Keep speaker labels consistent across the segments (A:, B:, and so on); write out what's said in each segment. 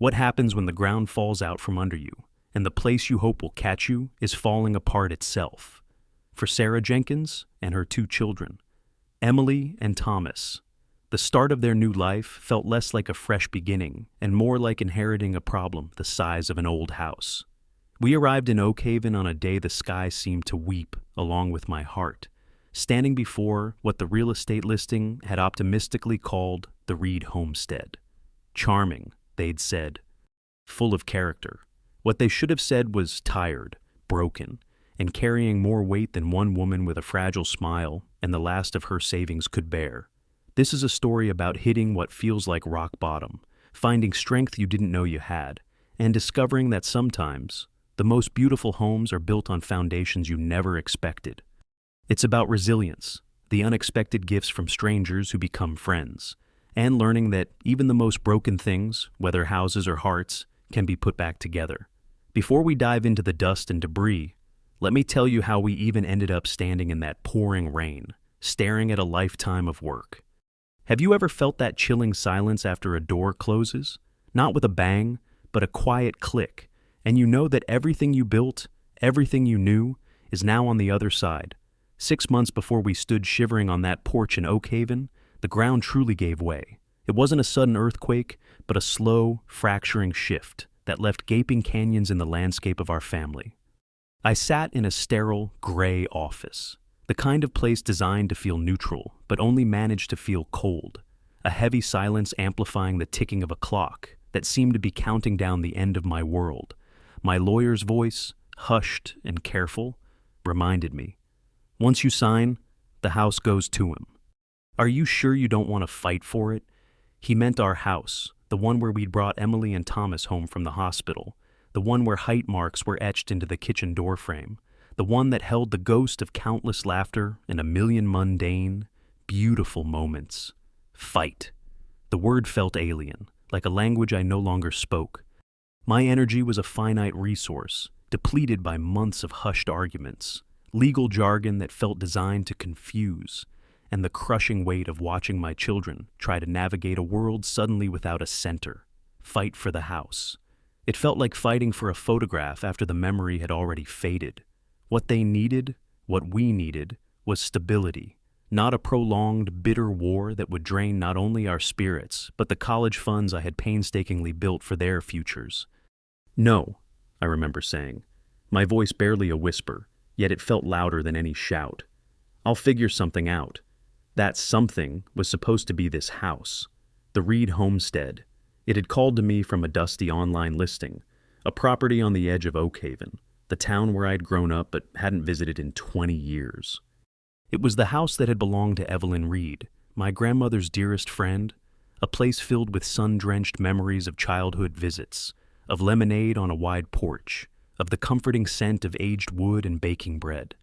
A: What happens when the ground falls out from under you, and the place you hope will catch you is falling apart itself? For Sarah Jenkins and her two children, Emily and Thomas, the start of their new life felt less like a fresh beginning and more like inheriting a problem the size of an old house. We arrived in Oakhaven on a day the sky seemed to weep along with my heart, standing before what the real estate listing had optimistically called the Reed homestead. Charming, they'd said. Full of character. What they should have said was tired, broken, and carrying more weight than one woman with a fragile smile and the last of her savings could bear. This is a story about hitting what feels like rock bottom, finding strength you didn't know you had, and discovering that sometimes the most beautiful homes are built on foundations you never expected. It's about resilience, the unexpected gifts from strangers who become friends, and learning that even the most broken things, whether houses or hearts, can be put back together. Before we dive into the dust and debris, let me tell you how we even ended up standing in that pouring rain, staring at a lifetime of work. Have you ever felt that chilling silence after a door closes? Not with a bang, but a quiet click, and you know that everything you built, everything you knew, is now on the other side. 6 months before we stood shivering on that porch in Oakhaven, the ground truly gave way. It wasn't a sudden earthquake, but a slow, fracturing shift that left gaping canyons in the landscape of our family. I sat in a sterile, gray office, the kind of place designed to feel neutral, but only managed to feel cold, a heavy silence amplifying the ticking of a clock that seemed to be counting down the end of my world. My lawyer's voice, hushed and careful, reminded me, once you sign, the house goes to him. Are you sure you don't want to fight for it? He meant our house, the one where we'd brought Emily and Thomas home from the hospital, the one where height marks were etched into the kitchen door frame, the one that held the ghost of countless laughter and a million mundane, beautiful moments. Fight. The word felt alien, like a language I no longer spoke. My energy was a finite resource, depleted by months of hushed arguments, legal jargon that felt designed to confuse, and the crushing weight of watching my children try to navigate a world suddenly without a center. Fight for the house. It felt like fighting for a photograph after the memory had already faded. What they needed, what we needed, was stability, not a prolonged, bitter war that would drain not only our spirits, but the college funds I had painstakingly built for their futures. No, I remember saying, my voice barely a whisper, yet it felt louder than any shout. I'll figure something out. That something was supposed to be this house, the Reed homestead. It had called to me from a dusty online listing, a property on the edge of Oakhaven, the town where I'd grown up but hadn't visited in 20 years. It was the house that had belonged to Evelyn Reed, my grandmother's dearest friend, a place filled with sun-drenched memories of childhood visits, of lemonade on a wide porch, of the comforting scent of aged wood and baking bread.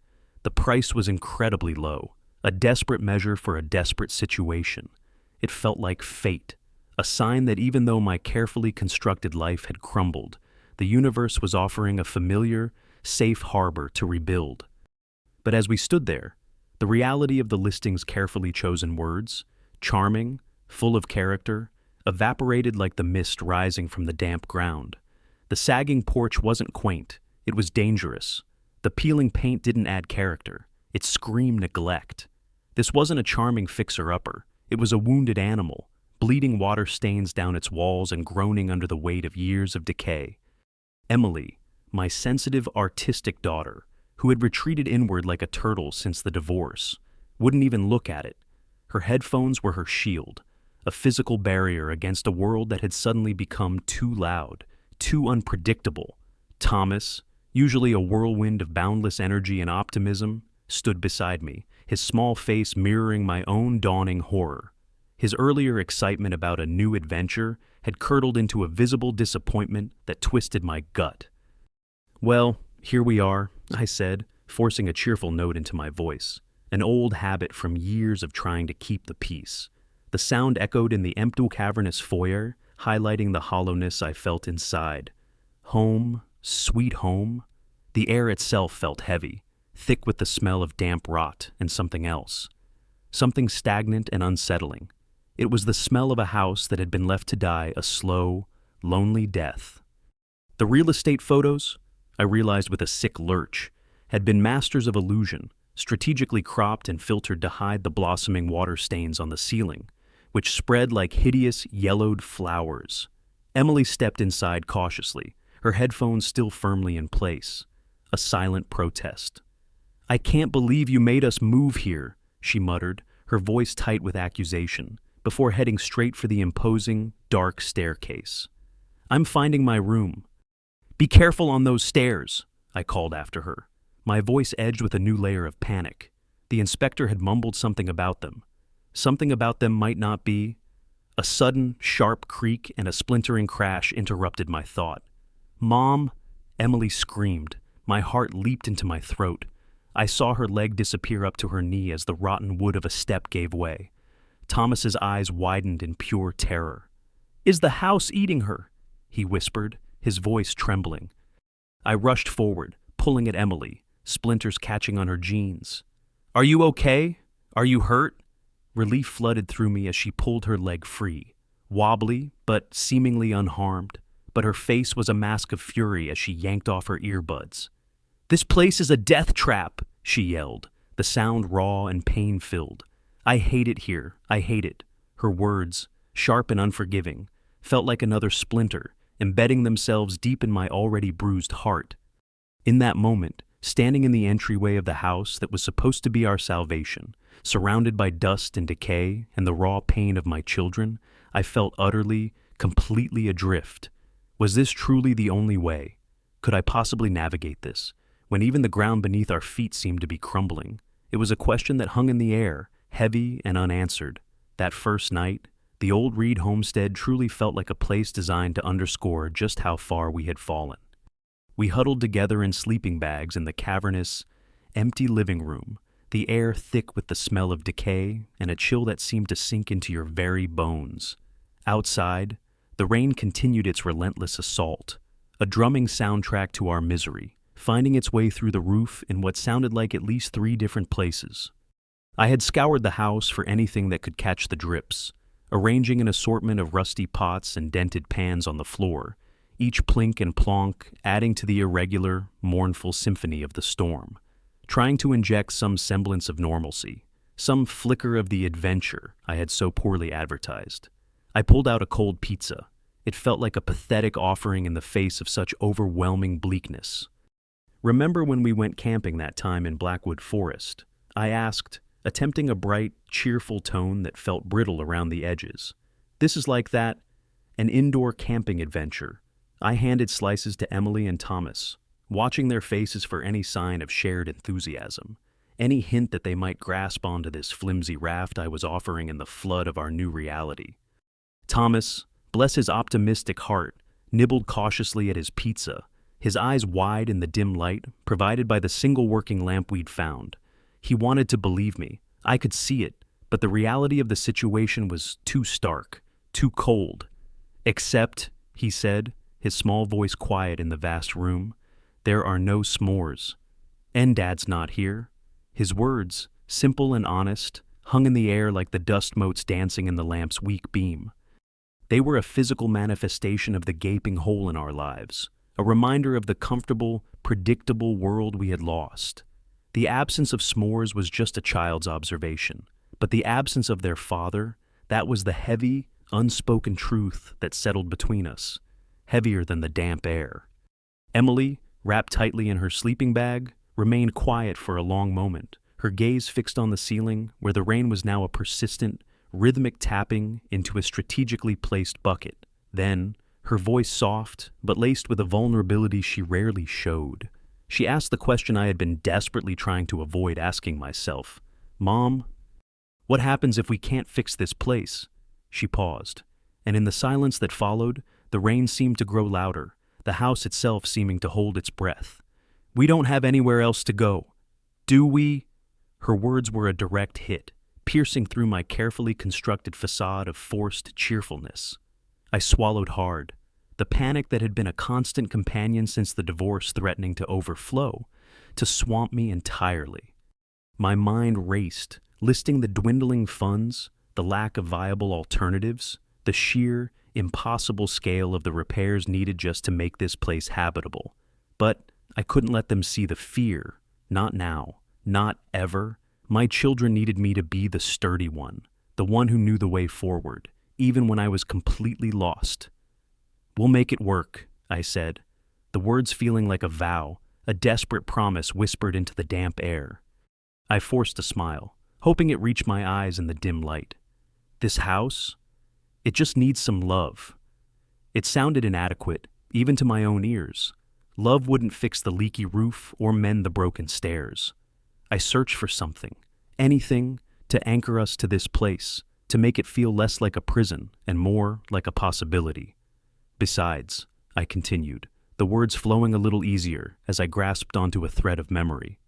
A: The price was incredibly low, a desperate measure for a desperate situation. It felt like fate, a sign that even though my carefully constructed life had crumbled, the universe was offering a familiar, safe harbor to rebuild. But as we stood there, the reality of the listing's carefully chosen words, charming, full of character, evaporated like the mist rising from the damp ground. The sagging porch wasn't quaint, it was dangerous. The peeling paint didn't add character, it screamed neglect. This wasn't a charming fixer-upper, it was a wounded animal, bleeding water stains down its walls and groaning under the weight of years of decay. Emily, my sensitive, artistic daughter, who had retreated inward like a turtle since the divorce, wouldn't even look at it. Her headphones were her shield, a physical barrier against a world that had suddenly become too loud, too unpredictable. Thomas, usually a whirlwind of boundless energy and optimism, stood beside me, his small face mirroring my own dawning horror. His earlier excitement about a new adventure had curdled into a visible disappointment that twisted my gut. Well, here we are, I said, forcing a cheerful note into my voice, an old habit from years of trying to keep the peace. The sound echoed in the empty cavernous foyer, highlighting the hollowness I felt inside. Home, sweet home. The air itself felt heavy, thick with the smell of damp rot and something else. Something stagnant and unsettling. It was the smell of a house that had been left to die a slow, lonely death. The real estate photos, I realized with a sick lurch, had been masters of illusion, strategically cropped and filtered to hide the blossoming water stains on the ceiling, which spread like hideous yellowed flowers. Emily stepped inside cautiously, her headphones still firmly in place. A silent protest. "I can't believe you made us move here," she muttered, her voice tight with accusation, before heading straight for the imposing, dark staircase. "I'm finding my room." "Be careful on those stairs," I called after her, my voice edged with a new layer of panic. The inspector had mumbled something about them. Something about them might not be. A sudden, sharp creak and a splintering crash interrupted my thought. "Mom!" Emily screamed. My heart leaped into my throat. I saw her leg disappear up to her knee as the rotten wood of a step gave way. Thomas's eyes widened in pure terror. "Is the house eating her?" he whispered, his voice trembling. I rushed forward, pulling at Emily, splinters catching on her jeans. "Are you okay? Are you hurt?" Relief flooded through me as she pulled her leg free, wobbly but seemingly unharmed, but her face was a mask of fury as she yanked off her earbuds. "This place is a death trap," she yelled, the sound raw and pain-filled. "I hate it here, I hate it." Her words, sharp and unforgiving, felt like another splinter, embedding themselves deep in my already bruised heart. In that moment, standing in the entryway of the house that was supposed to be our salvation, surrounded by dust and decay and the raw pain of my children, I felt utterly, completely adrift. Was this truly the only way? Could I possibly navigate this, when even the ground beneath our feet seemed to be crumbling? It was a question that hung in the air, heavy and unanswered. That first night, the old Reed homestead truly felt like a place designed to underscore just how far we had fallen. We huddled together in sleeping bags in the cavernous, empty living room, the air thick with the smell of decay and a chill that seemed to sink into your very bones. Outside, the rain continued its relentless assault, a drumming soundtrack to our misery, finding its way through the roof in what sounded like at least 3 different places. I had scoured the house for anything that could catch the drips, arranging an assortment of rusty pots and dented pans on the floor, each plink and plonk adding to the irregular, mournful symphony of the storm, trying to inject some semblance of normalcy, some flicker of the adventure I had so poorly advertised. I pulled out a cold pizza. It felt like a pathetic offering in the face of such overwhelming bleakness. "Remember when we went camping that time in Blackwood Forest?" I asked, attempting a bright, cheerful tone that felt brittle around the edges. "This is like that, an indoor camping adventure." I handed slices to Emily and Thomas, watching their faces for any sign of shared enthusiasm, any hint that they might grasp onto this flimsy raft I was offering in the flood of our new reality. Thomas, bless his optimistic heart, nibbled cautiously at his pizza, his eyes wide in the dim light provided by the single working lamp we'd found. He wanted to believe me. I could see it, but the reality of the situation was too stark, too cold. "Except," he said, his small voice quiet in the vast room, "there are no s'mores. And Dad's not here." His words, simple and honest, hung in the air like the dust motes dancing in the lamp's weak beam. They were a physical manifestation of the gaping hole in our lives, a reminder of the comfortable, predictable world we had lost. The absence of s'mores was just a child's observation, but the absence of their father, that was the heavy, unspoken truth that settled between us, heavier than the damp air. Emily, wrapped tightly in her sleeping bag, remained quiet for a long moment, her gaze fixed on the ceiling where the rain was now a persistent, rhythmic tapping into a strategically placed bucket. Then, her voice soft, but laced with a vulnerability she rarely showed, she asked the question I had been desperately trying to avoid asking myself. "Mom, what happens if we can't fix this place?" She paused, and in the silence that followed, the rain seemed to grow louder, the house itself seeming to hold its breath. "We don't have anywhere else to go. Do we?" Her words were a direct hit, piercing through my carefully constructed facade of forced cheerfulness. I swallowed hard, the panic that had been a constant companion since the divorce threatening to overflow, to swamp me entirely. My mind raced, listing the dwindling funds, the lack of viable alternatives, the sheer, impossible scale of the repairs needed just to make this place habitable. But I couldn't let them see the fear. Not now. Not ever. My children needed me to be the sturdy one, the one who knew the way forward, even when I was completely lost. "We'll make it work," I said, the words feeling like a vow, a desperate promise whispered into the damp air. I forced a smile, hoping it reached my eyes in the dim light. This house? It just needs some love. It sounded inadequate, even to my own ears. Love wouldn't fix the leaky roof or mend the broken stairs. I searched for something, anything, to anchor us to this place, to make it feel less like a prison and more like a possibility. Besides, I continued, the words flowing a little easier as I grasped onto a thread of memory.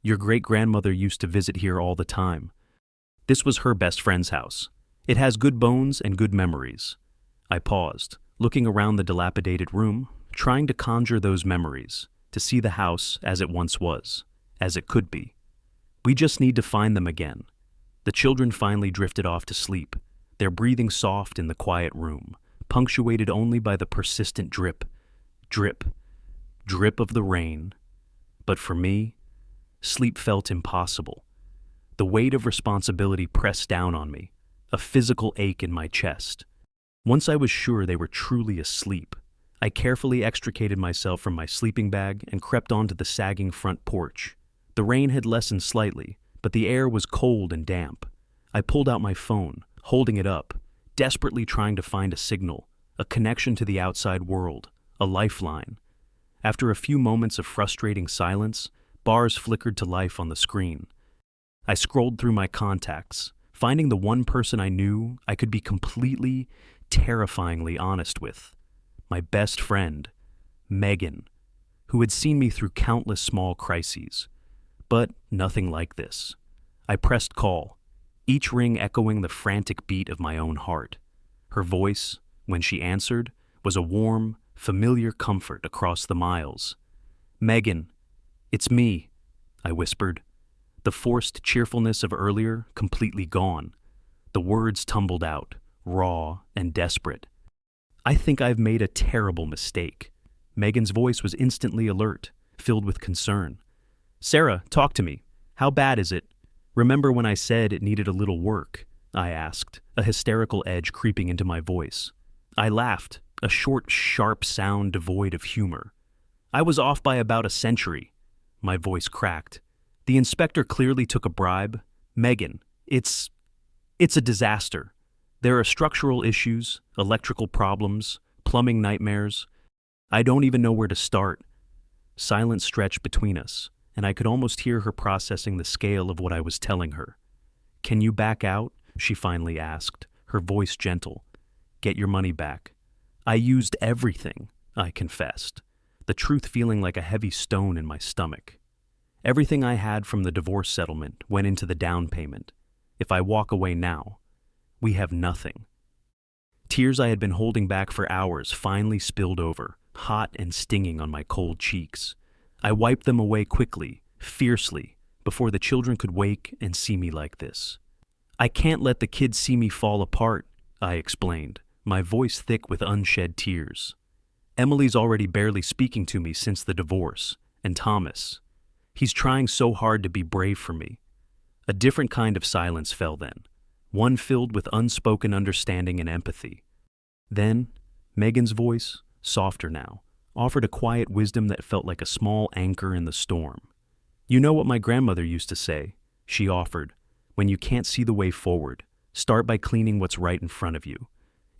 A: Your great-grandmother used to visit here all the time. This was her best friend's house. It has good bones and good memories. I paused, looking around the dilapidated room, trying to conjure those memories, to see the house as it once was, as it could be. We just need to find them again. The children finally drifted off to sleep, their breathing soft in the quiet room, punctuated only by the persistent drip, drip, drip of the rain. But for me, sleep felt impossible. The weight of responsibility pressed down on me, a physical ache in my chest. Once I was sure they were truly asleep, I carefully extricated myself from my sleeping bag and crept onto the sagging front porch. The rain had lessened slightly, but the air was cold and damp. I pulled out my phone, holding it up, desperately trying to find a signal, a connection to the outside world, a lifeline. After a few moments of frustrating silence, bars flickered to life on the screen. I scrolled through my contacts, finding the one person I knew I could be completely, terrifyingly honest with. My best friend, Megan, who had seen me through countless small crises. But nothing like this. I pressed call, each ring echoing the frantic beat of my own heart. Her voice, when she answered, was a warm, familiar comfort across the miles. "Megan, it's me," I whispered, the forced cheerfulness of earlier completely gone. The words tumbled out, raw and desperate. "I think I've made a terrible mistake." Megan's voice was instantly alert, filled with concern. "Sarah, talk to me. How bad is it? Remember when I said it needed a little work?" I asked, a hysterical edge creeping into my voice. I laughed, a short, sharp sound devoid of humor. "I was off by about a century." My voice cracked. "The inspector clearly took a bribe. Megan, it's a disaster. There are structural issues, electrical problems, plumbing nightmares. I don't even know where to start." Silence stretched between us, and I could almost hear her processing the scale of what I was telling her. "Can you back out?" she finally asked, her voice gentle. "Get your money back." "I used everything," I confessed, the truth feeling like a heavy stone in my stomach. "Everything I had from the divorce settlement went into the down payment. If I walk away now, we have nothing." Tears I had been holding back for hours finally spilled over, hot and stinging on my cold cheeks. I wiped them away quickly, fiercely, before the children could wake and see me like this. "I can't let the kids see me fall apart," I explained, my voice thick with unshed tears. "Emily's already barely speaking to me since the divorce, and Thomas. He's trying so hard to be brave for me." A different kind of silence fell then, one filled with unspoken understanding and empathy. Then, Megan's voice, softer now, offered a quiet wisdom that felt like a small anchor in the storm. "You know what my grandmother used to say," she offered, "when you can't see the way forward, start by cleaning what's right in front of you."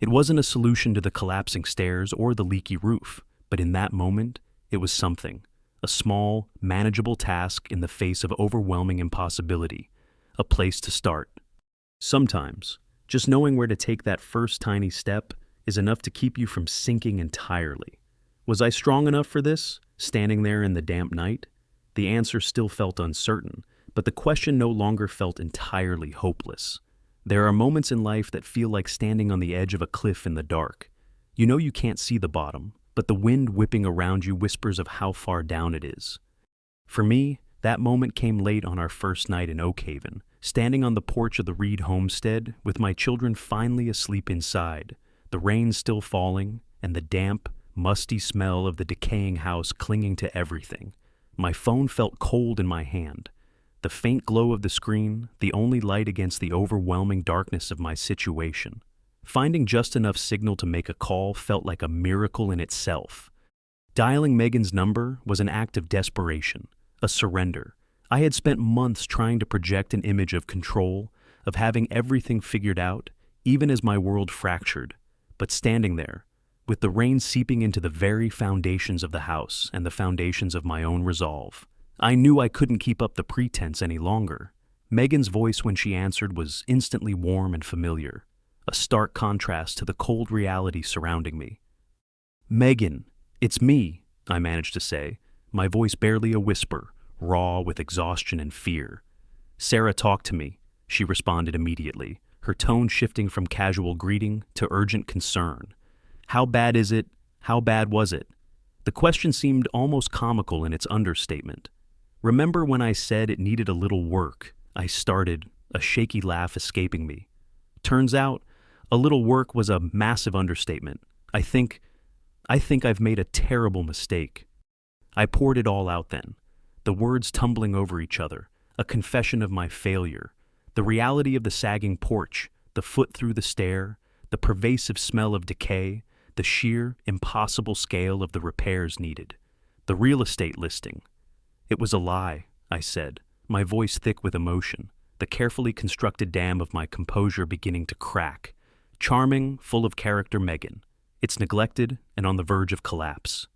A: It wasn't a solution to the collapsing stairs or the leaky roof, but in that moment, it was something, a small, manageable task in the face of overwhelming impossibility, a place to start. Sometimes, just knowing where to take that first tiny step is enough to keep you from sinking entirely. Was I strong enough for this, standing there in the damp night? The answer still felt uncertain, but the question no longer felt entirely hopeless. There are moments in life that feel like standing on the edge of a cliff in the dark. You know you can't see the bottom, but the wind whipping around you whispers of how far down it is. For me, that moment came late on our first night in Oakhaven, standing on the porch of the Reed homestead with my children finally asleep inside, the rain still falling, and the damp, musty smell of the decaying house clinging to everything. My phone felt cold in my hand. The faint glow of the screen, the only light against the overwhelming darkness of my situation. Finding just enough signal to make a call felt like a miracle in itself. Dialing Megan's number was an act of desperation, a surrender. I had spent months trying to project an image of control, of having everything figured out, even as my world fractured. But standing there, with the rain seeping into the very foundations of the house and the foundations of my own resolve, I knew I couldn't keep up the pretense any longer. Megan's voice when she answered was instantly warm and familiar, a stark contrast to the cold reality surrounding me. "Megan, it's me," I managed to say, my voice barely a whisper, raw with exhaustion and fear. "Sarah, talk to me," she responded immediately, her tone shifting from casual greeting to urgent concern. "How bad is it? How bad was it?" The question seemed almost comical in its understatement. "Remember when I said it needed a little work?" I started, a shaky laugh escaping me. Turns out, a little work was a massive understatement. I think I've made a terrible mistake. I poured it all out then, the words tumbling over each other, a confession of my failure, the reality of the sagging porch, the foot through the stair, the pervasive smell of decay, the sheer, impossible scale of the repairs needed, the real estate listing. "It was a lie," I said, my voice thick with emotion, the carefully constructed dam of my composure beginning to crack. Charming, full of character Megan. It's neglected and on the verge of collapse.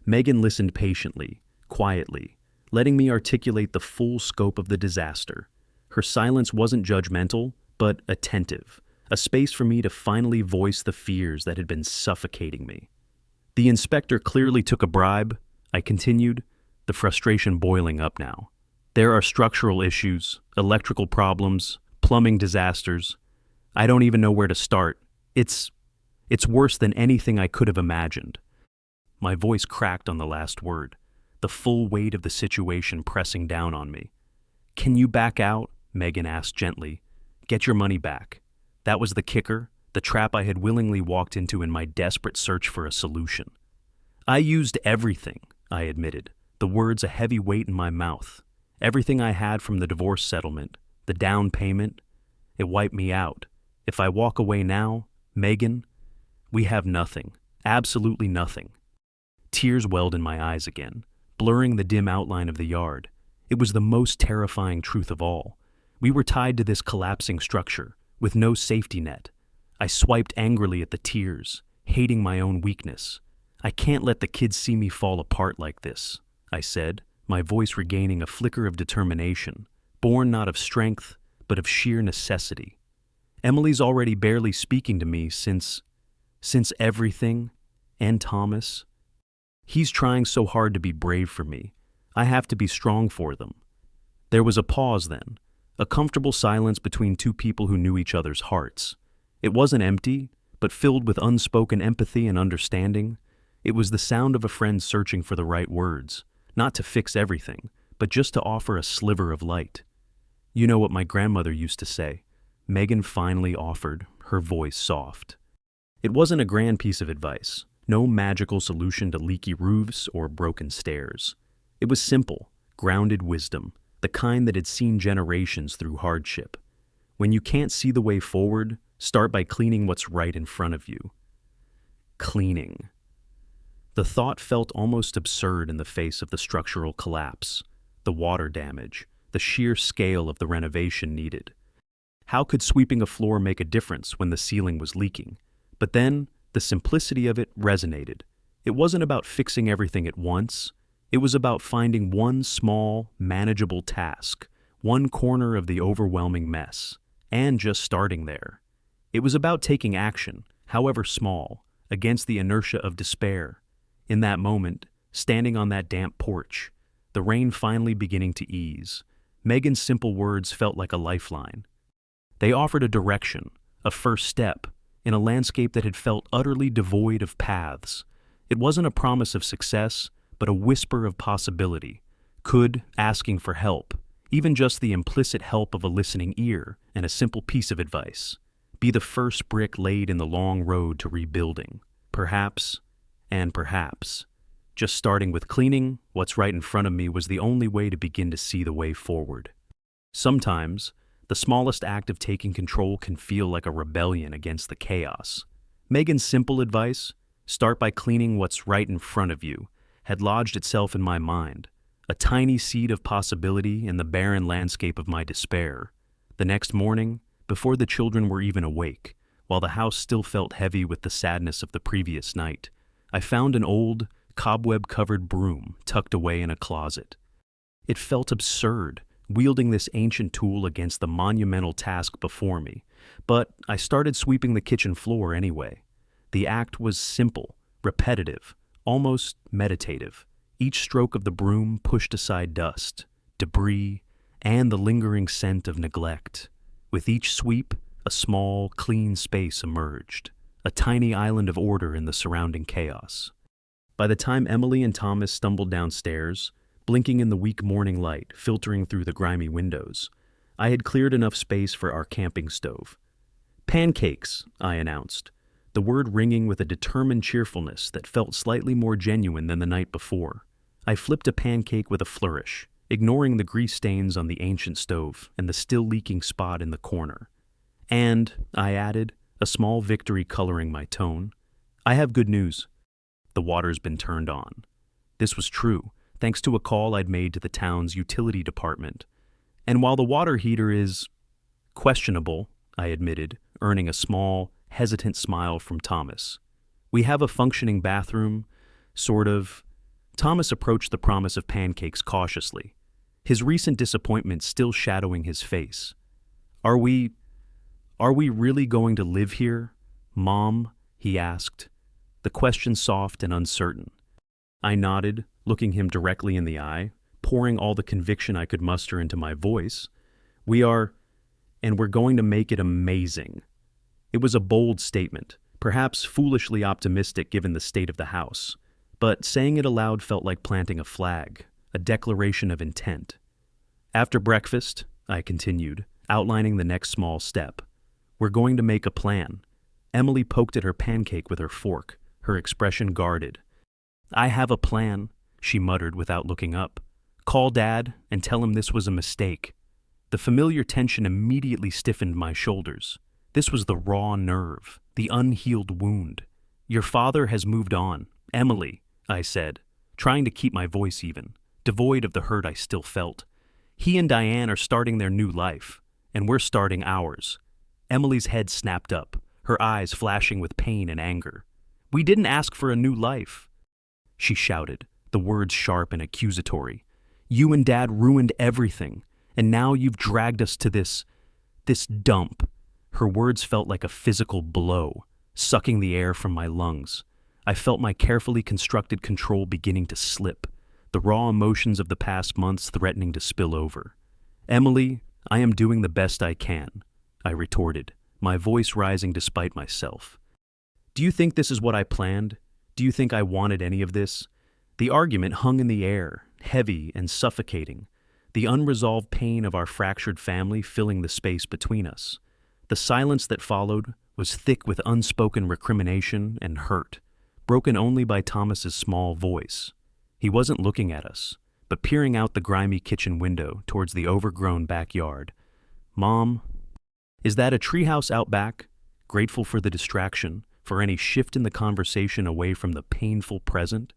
A: Megan listened patiently, quietly, letting me articulate the full scope of the disaster. Her silence wasn't judgmental, but attentive, a space for me to finally voice the fears that had been suffocating me. "The inspector clearly took a bribe," I continued, the frustration boiling up now. "There are structural issues, electrical problems, plumbing disasters. I don't even know where to start. It's worse than anything I could have imagined." My voice cracked on the last word, the full weight of the situation pressing down on me. "Can you back out?" Megan asked gently. "Get your money back." That was the kicker, the trap I had willingly walked into in my desperate search for a solution. "I used everything," I admitted, the words a heavy weight in my mouth. "Everything I had from the divorce settlement, the down payment. It wiped me out. If I walk away now, Megan, we have nothing, absolutely nothing." Tears welled in my eyes again, blurring the dim outline of the yard. It was the most terrifying truth of all. We were tied to this collapsing structure, with no safety net. I swiped angrily at the tears, hating my own weakness. "I can't let the kids see me fall apart like this," I said, my voice regaining a flicker of determination, born not of strength, but of sheer necessity. "Emily's already barely speaking to me since everything, and Thomas. He's trying so hard to be brave for me. I have to be strong for them." There was a pause then, a comfortable silence between two people who knew each other's hearts. It wasn't empty, but filled with unspoken empathy and understanding. It was the sound of a friend searching for the right words, not to fix everything, but just to offer a sliver of light. "You know what my grandmother used to say," Megan finally offered, her voice soft. It wasn't a grand piece of advice, no magical solution to leaky roofs or broken stairs. It was simple, grounded wisdom, the kind that had seen generations through hardship. When you can't see the way forward, start by cleaning what's right in front of you. Cleaning. The thought felt almost absurd in the face of the structural collapse, the water damage, the sheer scale of the renovation needed. How could sweeping a floor make a difference when the ceiling was leaking? But then, the simplicity of it resonated. It wasn't about fixing everything at once. It was about finding one small, manageable task, one corner of the overwhelming mess, and just starting there. It was about taking action, however small, against the inertia of despair. In that moment, standing on that damp porch, the rain finally beginning to ease, Megan's simple words felt like a lifeline. They offered a direction, a first step, in a landscape that had felt utterly devoid of paths. It wasn't a promise of success, but a whisper of possibility. Could, asking for help, even just the implicit help of a listening ear and a simple piece of advice, be the first brick laid in the long road to rebuilding. Perhaps, and perhaps, just starting with cleaning what's right in front of me was the only way to begin to see the way forward. Sometimes, the smallest act of taking control can feel like a rebellion against the chaos. Megan's simple advice, start by cleaning what's right in front of you, had lodged itself in my mind, a tiny seed of possibility in the barren landscape of my despair. The next morning, before the children were even awake, while the house still felt heavy with the sadness of the previous night, I found an old, cobweb-covered broom tucked away in a closet. It felt absurd, wielding this ancient tool against the monumental task before me, but I started sweeping the kitchen floor anyway. The act was simple, repetitive, almost meditative. Each stroke of the broom pushed aside dust, debris, and the lingering scent of neglect. With each sweep, a small, clean space emerged, a tiny island of order in the surrounding chaos. By the time Emily and Thomas stumbled downstairs, blinking in the weak morning light filtering through the grimy windows, I had cleared enough space for our camping stove. "Pancakes," I announced, the word ringing with a determined cheerfulness that felt slightly more genuine than the night before. I flipped a pancake with a flourish, ignoring the grease stains on the ancient stove and the still leaking spot in the corner. "And," I added, a small victory coloring my tone, "I have good news. The water's been turned on." This was true, thanks to a call I'd made to the town's utility department. And while the water heater is questionable, I admitted, earning a small, hesitant smile from Thomas, we have a functioning bathroom, sort of. Thomas approached the promise of pancakes cautiously, his recent disappointment still shadowing his face. Are we really going to live here, Mom?" he asked, the question soft and uncertain. I nodded, looking him directly in the eye, pouring all the conviction I could muster into my voice. "We are, and we're going to make it amazing." It was a bold statement, perhaps foolishly optimistic given the state of the house, but saying it aloud felt like planting a flag, a declaration of intent. "After breakfast," I continued, outlining the next small step, "we're going to make a plan." Emily poked at her pancake with her fork, her expression guarded. "I have a plan," she muttered without looking up. "Call Dad and tell him this was a mistake." The familiar tension immediately stiffened my shoulders. This was the raw nerve, the unhealed wound. "Your father has moved on, Emily," I said, trying to keep my voice even, devoid of the hurt I still felt. "He and Diane are starting their new life, and we're starting ours." Emily's head snapped up, her eyes flashing with pain and anger. "We didn't ask for a new life," she shouted, the words sharp and accusatory. "You and Dad ruined everything, and now you've dragged us to this dump." Her words felt like a physical blow, sucking the air from my lungs. I felt my carefully constructed control beginning to slip, the raw emotions of the past months threatening to spill over. "Emily, I am doing the best I can," I retorted, my voice rising despite myself. "Do you think this is what I planned? Do you think I wanted any of this?" The argument hung in the air, heavy and suffocating, the unresolved pain of our fractured family filling the space between us. The silence that followed was thick with unspoken recrimination and hurt, broken only by Thomas's small voice. He wasn't looking at us, but peering out the grimy kitchen window towards the overgrown backyard. "Mom, is that a treehouse out back?" Grateful for the distraction, for any shift in the conversation away from the painful present,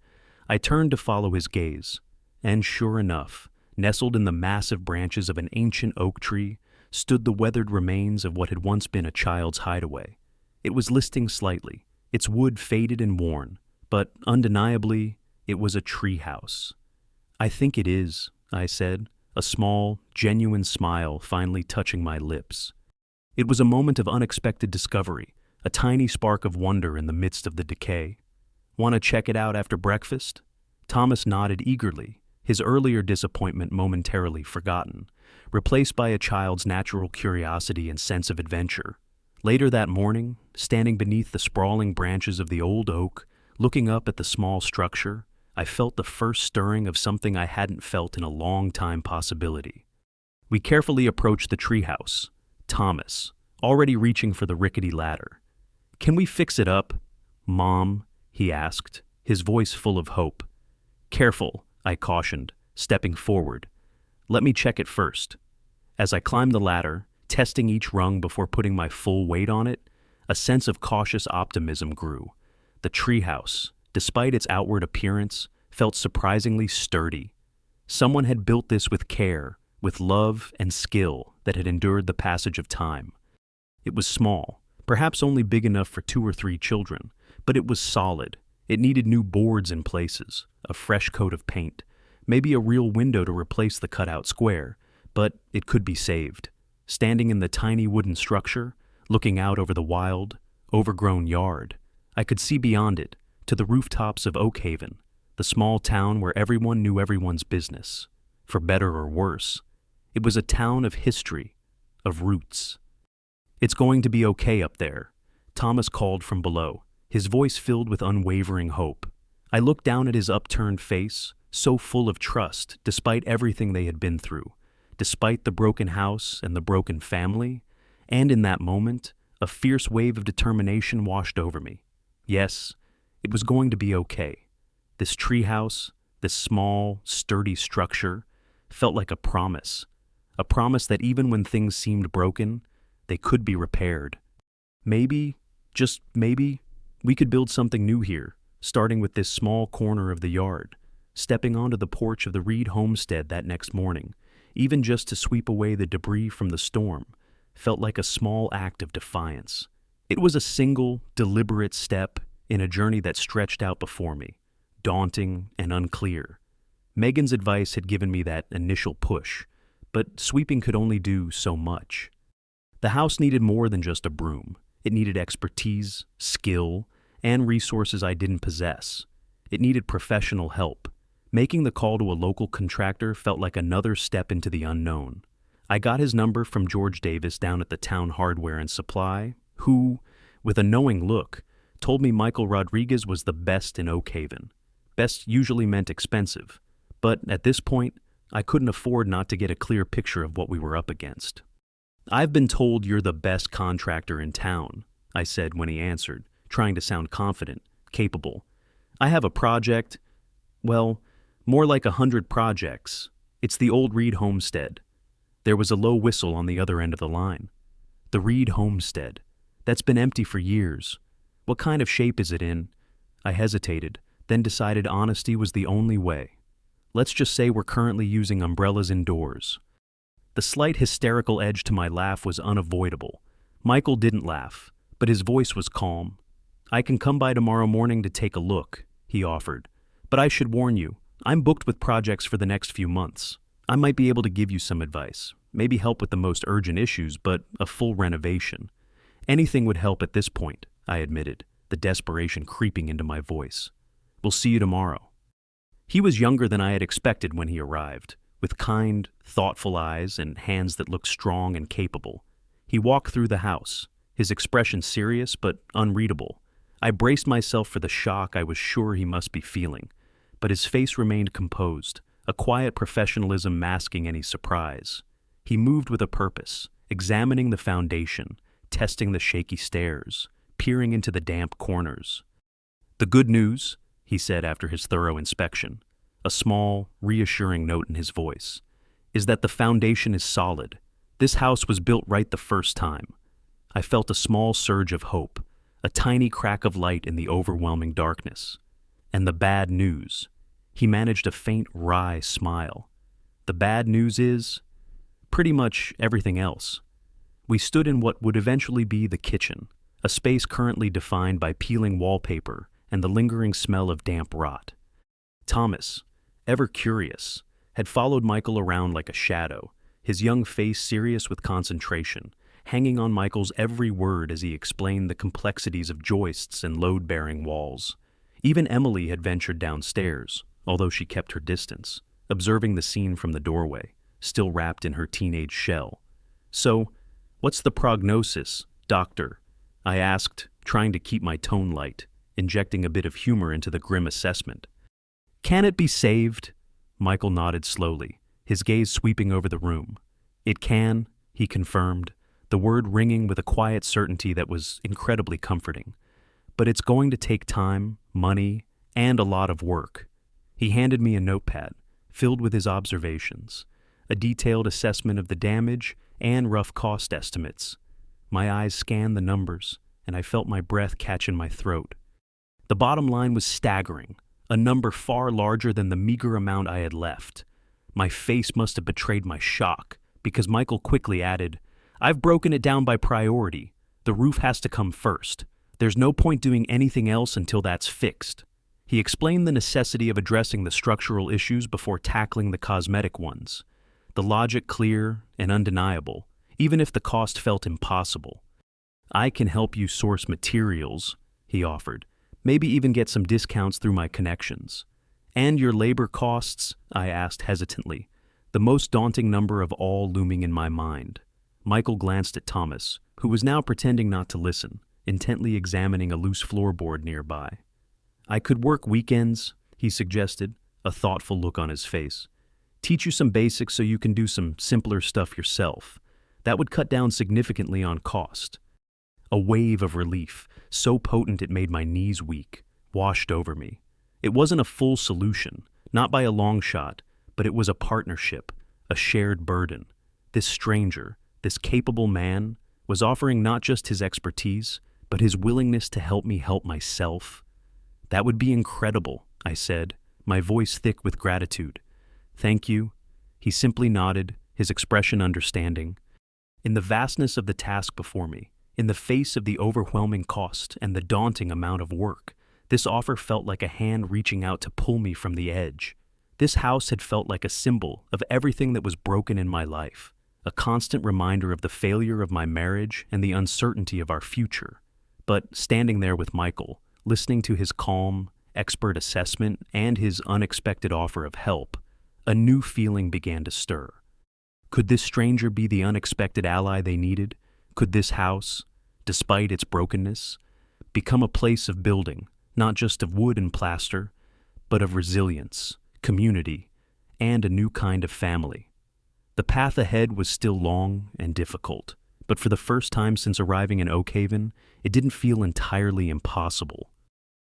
A: I turned to follow his gaze, and sure enough, nestled in the massive branches of an ancient oak tree, stood the weathered remains of what had once been a child's hideaway. It was listing slightly, its wood faded and worn, but undeniably, it was a treehouse. "I think it is," I said, a small, genuine smile finally touching my lips. It was a moment of unexpected discovery, a tiny spark of wonder in the midst of the decay. "Want to check it out after breakfast?" Thomas nodded eagerly, his earlier disappointment momentarily forgotten, replaced by a child's natural curiosity and sense of adventure. Later that morning, standing beneath the sprawling branches of the old oak, looking up at the small structure, I felt the first stirring of something I hadn't felt in a long time possibility. We carefully approached the treehouse. Thomas, already reaching for the rickety ladder. "Can we fix it up, Mom?" he asked, his voice full of hope. "Careful," I cautioned, stepping forward. "Let me check it first." As I climbed the ladder, testing each rung before putting my full weight on it, a sense of cautious optimism grew. The treehouse, despite its outward appearance, felt surprisingly sturdy. Someone had built this with care, with love and skill that had endured the passage of time. It was small, perhaps only big enough for 2 or 3 children, but it was solid. It needed new boards in places, a fresh coat of paint, maybe a real window to replace the cutout square, but it could be saved. Standing in the tiny wooden structure, looking out over the wild, overgrown yard, I could see beyond it, to the rooftops of Oakhaven, the small town where everyone knew everyone's business. For better or worse, it was a town of history, of roots. "It's going to be okay up there," Thomas called from below, his voice filled with unwavering hope. I looked down at his upturned face, so full of trust, despite everything they had been through, despite the broken house and the broken family, and in that moment, a fierce wave of determination washed over me. Yes, it was going to be okay. This treehouse, this small, sturdy structure, felt like a promise that even when things seemed broken, they could be repaired. Maybe, just maybe, we could build something new here, starting with this small corner of the yard, stepping onto the porch of the Reed homestead that next morning, even just to sweep away the debris from the storm, felt like a small act of defiance. It was a single, deliberate step in a journey that stretched out before me, daunting and unclear. Megan's advice had given me that initial push, but sweeping could only do so much. The house needed more than just a broom. It needed expertise, skill, and resources I didn't possess. It needed professional help. Making the call to a local contractor felt like another step into the unknown. I got his number from George Davis down at the town hardware and supply, who, with a knowing look, told me Michael Rodriguez was the best in Oakhaven. Best usually meant expensive, but at this point, I couldn't afford not to get a clear picture of what we were up against. "I've been told you're the best contractor in town," I said when he answered, trying to sound confident, capable. "I have a project, well, more like 100 projects. It's the old Reed homestead." There was a low whistle on the other end of the line. "The Reed homestead. That's been empty for years. What kind of shape is it in?" I hesitated, then decided honesty was the only way. "Let's just say we're currently using umbrellas indoors." The slight hysterical edge to my laugh was unavoidable. Michael didn't laugh, but his voice was calm. "I can come by tomorrow morning to take a look," he offered. "But I should warn you, I'm booked with projects for the next few months. I might be able to give you some advice, maybe help with the most urgent issues, but a full renovation. Anything would help at this point," I admitted, the desperation creeping into my voice. "We'll see you tomorrow." He was younger than I had expected when he arrived, with kind, thoughtful eyes and hands that looked strong and capable. He walked through the house, his expression serious but unreadable. I braced myself for the shock I was sure he must be feeling, but his face remained composed, a quiet professionalism masking any surprise. He moved with a purpose, examining the foundation, testing the shaky stairs, peering into the damp corners. "The good news," he said after his thorough inspection, a small, reassuring note in his voice, "is that the foundation is solid. This house was built right the first time." I felt a small surge of hope, a tiny crack of light in the overwhelming darkness. "And the bad news," he managed a faint, wry smile. "The bad news is pretty much everything else." We stood in what would eventually be the kitchen, a space currently defined by peeling wallpaper and the lingering smell of damp rot. Thomas, ever curious, had followed Michael around like a shadow, his young face serious with concentration, hanging on Michael's every word as he explained the complexities of joists and load-bearing walls. Even Emily had ventured downstairs, although she kept her distance, observing the scene from the doorway, still wrapped in her teenage shell. "So, what's the prognosis, doctor?" I asked, trying to keep my tone light, injecting a bit of humor into the grim assessment. "Can it be saved?" Michael nodded slowly, his gaze sweeping over the room. "It can," he confirmed, the word ringing with a quiet certainty that was incredibly comforting. But it's going to take time, money, and a lot of work. He handed me a notepad, filled with his observations, a detailed assessment of the damage and rough cost estimates. My eyes scanned the numbers, and I felt my breath catch in my throat. The bottom line was staggering, a number far larger than the meager amount I had left. My face must have betrayed my shock, because Michael quickly added, "I've broken it down by priority. The roof has to come first. There's no point doing anything else until that's fixed." He explained the necessity of addressing the structural issues before tackling the cosmetic ones. The logic clear and undeniable, even if the cost felt impossible. "I can help you source materials," he offered. "Maybe even get some discounts through my connections." "And your labor costs?" I asked hesitantly, the most daunting number of all looming in my mind. Michael glanced at Thomas, who was now pretending not to listen, intently examining a loose floorboard nearby. "I could work weekends," he suggested, a thoughtful look on his face. "Teach you some basics so you can do some simpler stuff yourself. That would cut down significantly on cost." A wave of relief, so potent it made my knees weak, washed over me. It wasn't a full solution, not by a long shot, but it was a partnership, a shared burden. This stranger, this capable man, was offering not just his expertise, but his willingness to help me help myself. "That would be incredible," I said, my voice thick with gratitude. "Thank you." He simply nodded, his expression understanding. In the vastness of the task before me, in the face of the overwhelming cost and the daunting amount of work, this offer felt like a hand reaching out to pull me from the edge. This house had felt like a symbol of everything that was broken in my life, a constant reminder of the failure of my marriage and the uncertainty of our future. But standing there with Michael, listening to his calm, expert assessment and his unexpected offer of help, a new feeling began to stir. Could this stranger be the unexpected ally they needed? Could this house, despite its brokenness, become a place of building, not just of wood and plaster, but of resilience, community, and a new kind of family? The path ahead was still long and difficult, but for the first time since arriving in Oakhaven, it didn't feel entirely impossible.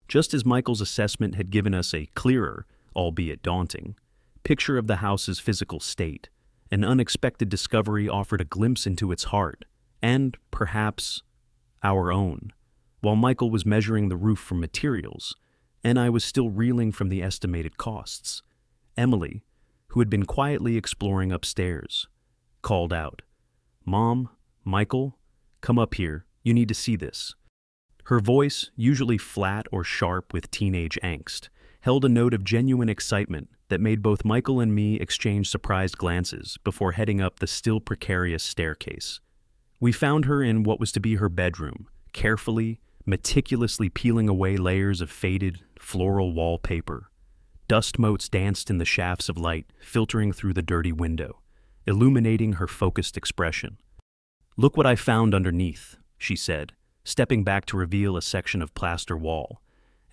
A: Just as Michael's assessment had given us a clearer, albeit daunting, picture of the house's physical state, an unexpected discovery offered a glimpse into its heart, and, perhaps, our own. While Michael was measuring the roof for materials, and I was still reeling from the estimated costs, Emily, who had been quietly exploring upstairs, called out, "Mom, Michael, come up here, you need to see this." Her voice, usually flat or sharp with teenage angst, held a note of genuine excitement that made both Michael and me exchange surprised glances before heading up the still precarious staircase. We found her in what was to be her bedroom, carefully, meticulously peeling away layers of faded, floral wallpaper. Dust motes danced in the shafts of light filtering through the dirty window, illuminating her focused expression. "Look what I found underneath," she said, stepping back to reveal a section of plaster wall.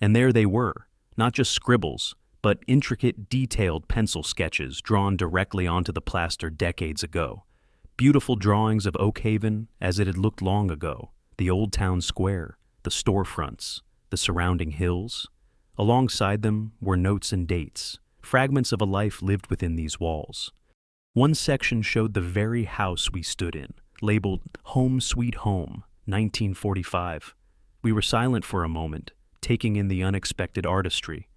A: And there they were, not just scribbles, but intricate, detailed pencil sketches drawn directly onto the plaster decades ago. Beautiful drawings of Oakhaven as it had looked long ago, the old town square, the storefronts, the surrounding hills. Alongside them were notes and dates, fragments of a life lived within these walls. One section showed the very house we stood in, labeled Home Sweet Home, 1945. We were silent for a moment, taking in the unexpected artistry.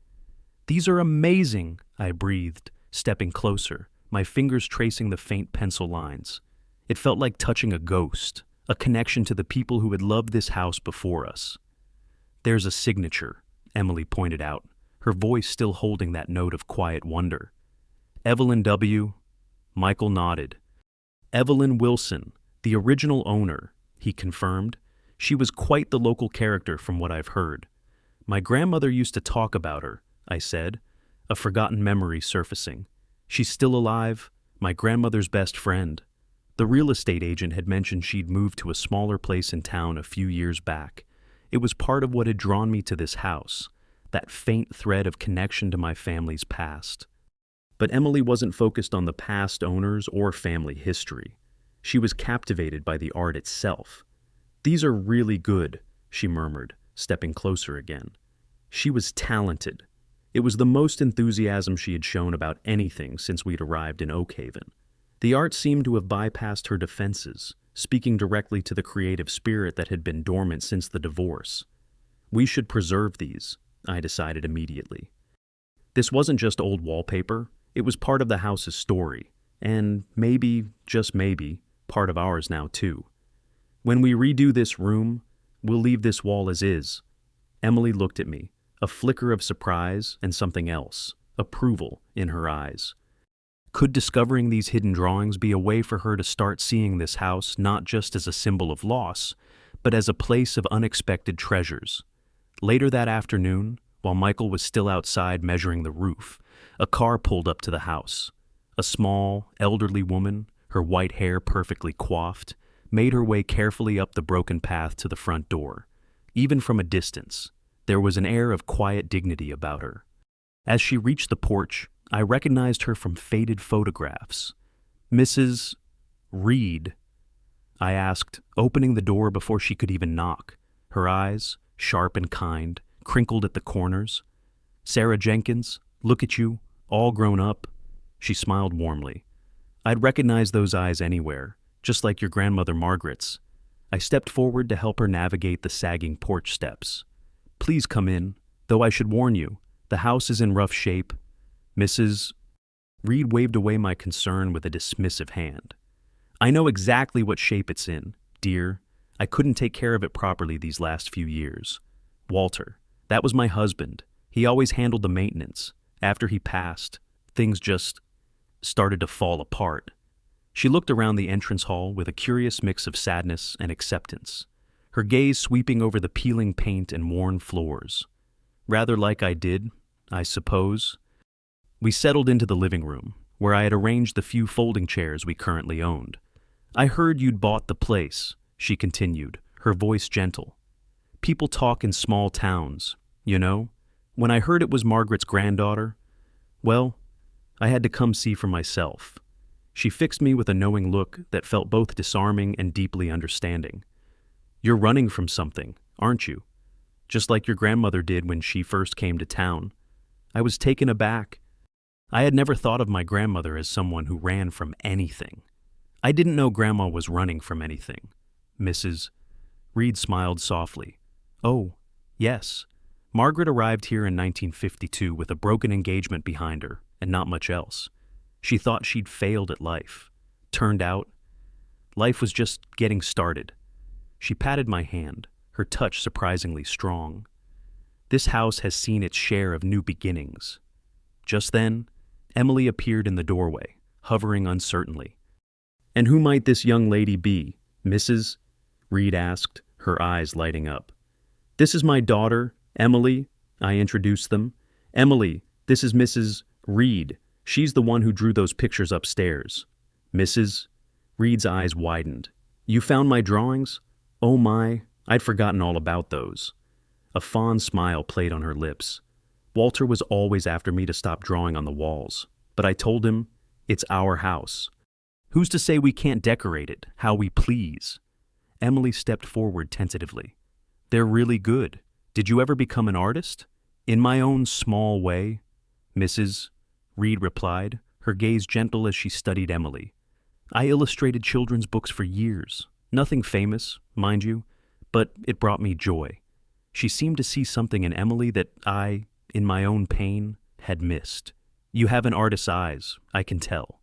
A: "These are amazing," I breathed, stepping closer, my fingers tracing the faint pencil lines. It felt like touching a ghost, a connection to the people who had loved this house before us. "There's a signature," Emily pointed out, her voice still holding that note of quiet wonder. "Evelyn W." Michael nodded. "Evelyn Wilson, the original owner," he confirmed. "She was quite the local character from what I've heard." "My grandmother used to talk about her," I said, a forgotten memory surfacing. "She's still alive, my grandmother's best friend." The real estate agent had mentioned she'd moved to a smaller place in town a few years back. It was part of what had drawn me to this house, that faint thread of connection to my family's past. But Emily wasn't focused on the past owners or family history. She was captivated by the art itself. "These are really good," she murmured, stepping closer again. She was talented. It was the most enthusiasm she had shown about anything since we'd arrived in Oakhaven. The art seemed to have bypassed her defenses, speaking directly to the creative spirit that had been dormant since the divorce. We should preserve these, I decided immediately. This wasn't just old wallpaper, it was part of the house's story, and maybe, just maybe, part of ours now too. When we redo this room, we'll leave this wall as is. Emily looked at me, a flicker of surprise and something else, approval, in her eyes. Could discovering these hidden drawings be a way for her to start seeing this house not just as a symbol of loss, but as a place of unexpected treasures? Later that afternoon, while Michael was still outside measuring the roof, a car pulled up to the house. A small, elderly woman, her white hair perfectly coiffed, made her way carefully up the broken path to the front door. Even from a distance, there was an air of quiet dignity about her. As she reached the porch, I recognized her from faded photographs. "Mrs. Reed?" I asked, opening the door before she could even knock. Her eyes, sharp and kind, crinkled at the corners. "Sarah Jenkins, look at you, all grown up." She smiled warmly. I'd recognize those eyes anywhere, just like your grandmother Margaret's. I stepped forward to help her navigate the sagging porch steps. "Please come in, though I should warn you, the house is in rough shape. Mrs. Reed waved away my concern with a dismissive hand. "I know exactly what shape it's in, dear. I couldn't take care of it properly these last few years. Walter, that was my husband. He always handled the maintenance. After he passed, things just started to fall apart." She looked around the entrance hall with a curious mix of sadness and acceptance, her gaze sweeping over the peeling paint and worn floors. "Rather like I did, I suppose." We settled into the living room, where I had arranged the few folding chairs we currently owned. "I heard you'd bought the place," she continued, her voice gentle. "People talk in small towns, you know. When I heard it was Margaret's granddaughter, well, I had to come see for myself." She fixed me with a knowing look that felt both disarming and deeply understanding. "You're running from something, aren't you? Just like your grandmother did when she first came to town." I was taken aback. I had never thought of my grandmother as someone who ran from anything. I didn't know Grandma was running from anything. Mrs. Reed smiled softly. "Oh, yes. Margaret arrived here in 1952 with a broken engagement behind her and not much else. She thought she'd failed at life. Turned out, life was just getting started." She patted my hand, her touch surprisingly strong. "This house has seen its share of new beginnings." Just then, Emily appeared in the doorway, hovering uncertainly. "And who might this young lady be, Mrs.?" Reed asked, her eyes lighting up. "This is my daughter, Emily," I introduced them. "Emily, this is Mrs. Reed. She's the one who drew those pictures upstairs." "Mrs.?" Reed's eyes widened. "You found my drawings? Oh my, I'd forgotten all about those." A fond smile played on her lips. "Walter was always after me to stop drawing on the walls, but I told him, it's our house. Who's to say we can't decorate it how we please?" Emily stepped forward tentatively. "They're really good. Did you ever become an artist?" "In my own small way," Mrs. Reed replied, her gaze gentle as she studied Emily. "I illustrated children's books for years. Nothing famous, mind you, but it brought me joy." She seemed to see something in Emily that I, in my own pain, had missed. "You have an artist's eyes, I can tell."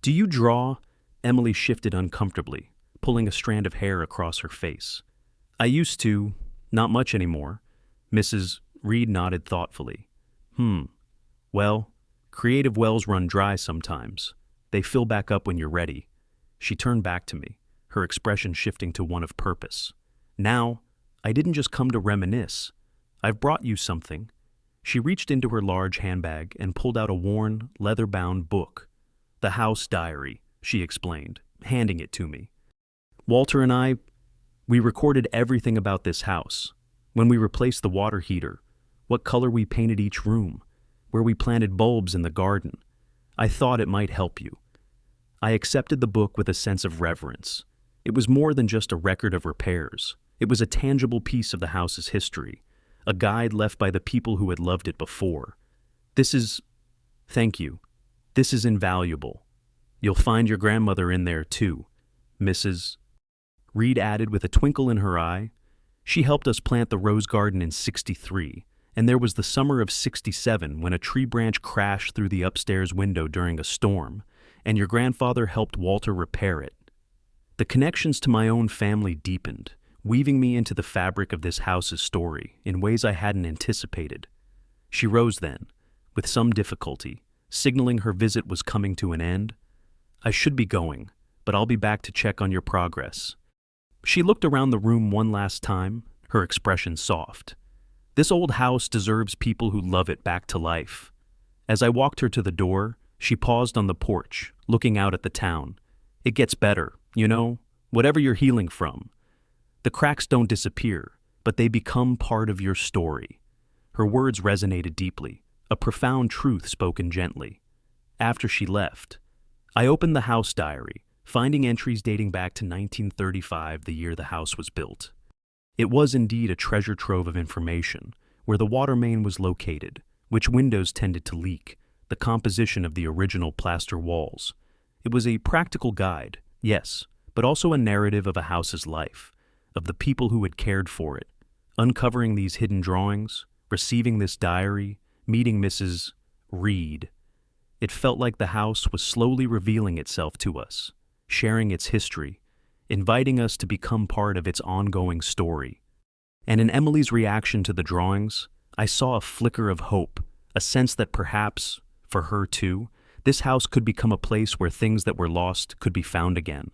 A: "Do you draw?" Emily shifted uncomfortably, pulling a strand of hair across her face. "I used to, not much anymore." Mrs. Reed nodded thoughtfully. Well, creative wells run dry sometimes. They fill back up when you're ready." She turned back to me, her expression shifting to one of purpose. "Now, I didn't just come to reminisce. I've brought you something." She reached into her large handbag and pulled out a worn, leather-bound book. "The House Diary," she explained, handing it to me. "Walter and I, we recorded everything about this house. When we replaced the water heater, what color we painted each room, where we planted bulbs in the garden. I thought it might help you." I accepted the book with a sense of reverence. It was more than just a record of repairs. It was a tangible piece of the house's history, a guide left by the people who had loved it before. Thank you. This is invaluable. You'll find your grandmother in there too, Mrs. Reed added with a twinkle in her eye. She helped us plant the rose garden in '63, and there was the summer of '67 when a tree branch crashed through the upstairs window during a storm, and your grandfather helped Walter repair it. The connections to my own family deepened, weaving me into the fabric of this house's story in ways I hadn't anticipated. She rose then, with some difficulty, signaling her visit was coming to an end. I should be going, but I'll be back to check on your progress. She looked around the room one last time, her expression soft. This old house deserves people who love it back to life. As I walked her to the door, she paused on the porch, looking out at the town. It gets better, whatever you're healing from. The cracks don't disappear, but they become part of your story. Her words resonated deeply, a profound truth spoken gently. After she left, I opened the house diary, finding entries dating back to 1935, the year the house was built. It was indeed a treasure trove of information, where the water main was located, which windows tended to leak, the composition of the original plaster walls. It was a practical guide, yes, but also a narrative of a house's life, of the people who had cared for it. Uncovering these hidden drawings, receiving this diary, meeting Mrs. Reed. It felt like the house was slowly revealing itself to us, sharing its history, inviting us to become part of its ongoing story. And in Emily's reaction to the drawings, I saw a flicker of hope, a sense that perhaps, for her too, this house could become a place where things that were lost could be found again.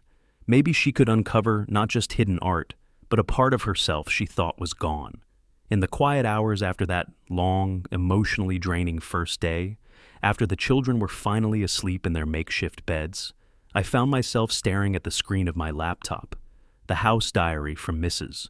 A: Maybe she could uncover not just hidden art, but a part of herself she thought was gone. In the quiet hours after that long, emotionally draining first day, after the children were finally asleep in their makeshift beds, I found myself staring at the screen of my laptop. The house diary from Mrs.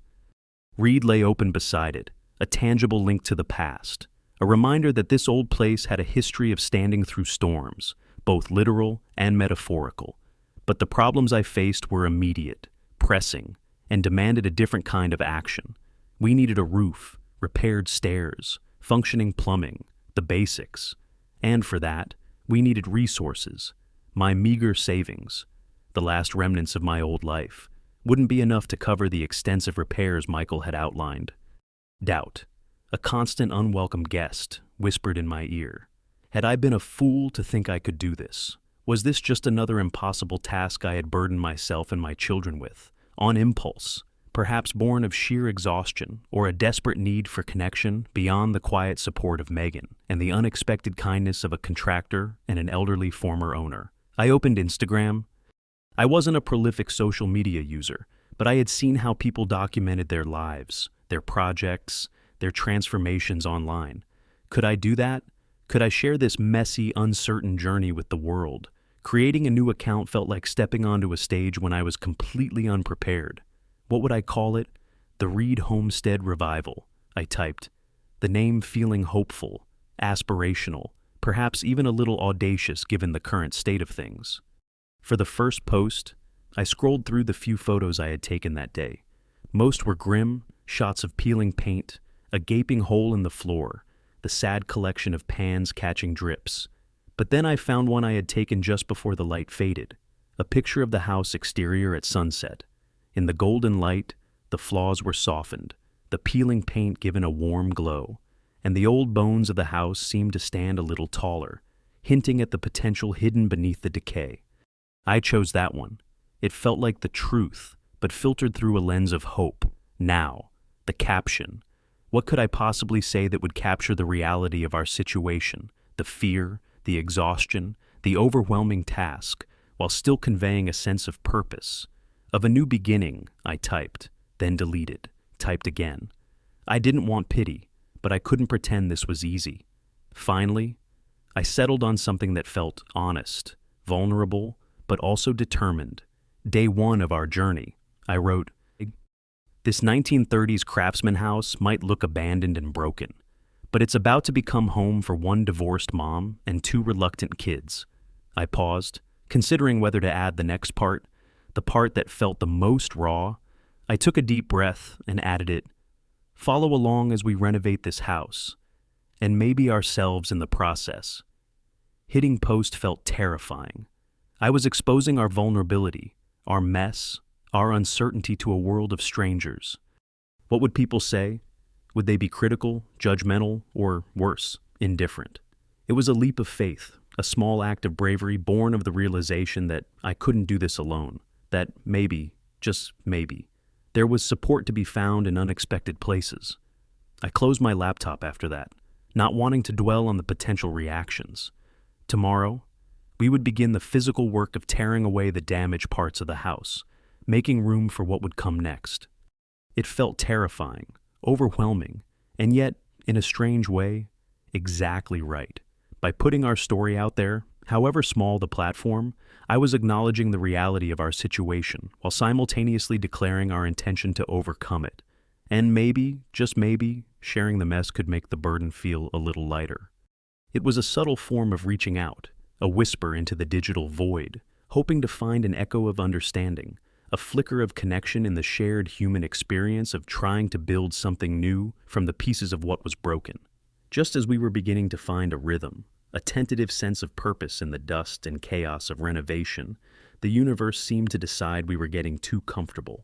A: Reed lay open beside it, a tangible link to the past, a reminder that this old place had a history of standing through storms, both literal and metaphorical. But the problems I faced were immediate, pressing, and demanded a different kind of action. We needed a roof, repaired stairs, functioning plumbing, the basics. And for that, we needed resources. My meager savings, the last remnants of my old life, wouldn't be enough to cover the extensive repairs Michael had outlined. Doubt, a constant unwelcome guest, whispered in my ear. Had I been a fool to think I could do this? Was this just another impossible task I had burdened myself and my children with, on impulse, perhaps born of sheer exhaustion or a desperate need for connection beyond the quiet support of Megan and the unexpected kindness of a contractor and an elderly former owner? I opened Instagram. I wasn't a prolific social media user, but I had seen how people documented their lives, their projects, their transformations online. Could I do that? Could I share this messy, uncertain journey with the world? Creating a new account felt like stepping onto a stage when I was completely unprepared. What would I call it? The Reed Homestead Revival, I typed, the name feeling hopeful, aspirational, perhaps even a little audacious given the current state of things. For the first post, I scrolled through the few photos I had taken that day. Most were grim, shots of peeling paint, a gaping hole in the floor, the sad collection of pans catching drips. But then I found one I had taken just before the light faded, a picture of the house exterior at sunset. In the golden light, the flaws were softened, the peeling paint given a warm glow, and the old bones of the house seemed to stand a little taller, hinting at the potential hidden beneath the decay. I chose that one. It felt like the truth, but filtered through a lens of hope. Now, the caption. What could I possibly say that would capture the reality of our situation, the fear, the exhaustion, the overwhelming task, while still conveying a sense of purpose? Of a new beginning, I typed, then deleted, typed again. I didn't want pity, but I couldn't pretend this was easy. Finally, I settled on something that felt honest, vulnerable, but also determined. Day one of our journey, I wrote, this 1930s craftsman house might look abandoned and broken, but it's about to become home for one divorced mom and two reluctant kids. I paused, Considering whether to add the next part, the part that felt the most raw, I took a deep breath and added it. Follow along as we renovate this house, and maybe ourselves in the process. Hitting post felt terrifying. I was exposing our vulnerability, our mess, our uncertainty to a world of strangers. What would people say? Would they be critical, judgmental, or worse, indifferent? It was a leap of faith, a small act of bravery born of the realization that I couldn't do this alone, that maybe, just maybe, there was support to be found in unexpected places. I closed my laptop after that, not wanting to dwell on the potential reactions. Tomorrow, we would begin the physical work of tearing away the damaged parts of the house, making room for what would come next. It felt terrifying, overwhelming, and yet, in a strange way, exactly right. By putting our story out there, however small the platform, I was acknowledging the reality of our situation while simultaneously declaring our intention to overcome it. And maybe, just maybe, sharing the mess could make the burden feel a little lighter. It was a subtle form of reaching out, a whisper into the digital void, hoping to find an echo of understanding, a flicker of connection in the shared human experience of trying to build something new from the pieces of what was broken. Just as we were beginning to find a rhythm, a tentative sense of purpose in the dust and chaos of renovation, the universe seemed to decide we were getting too comfortable.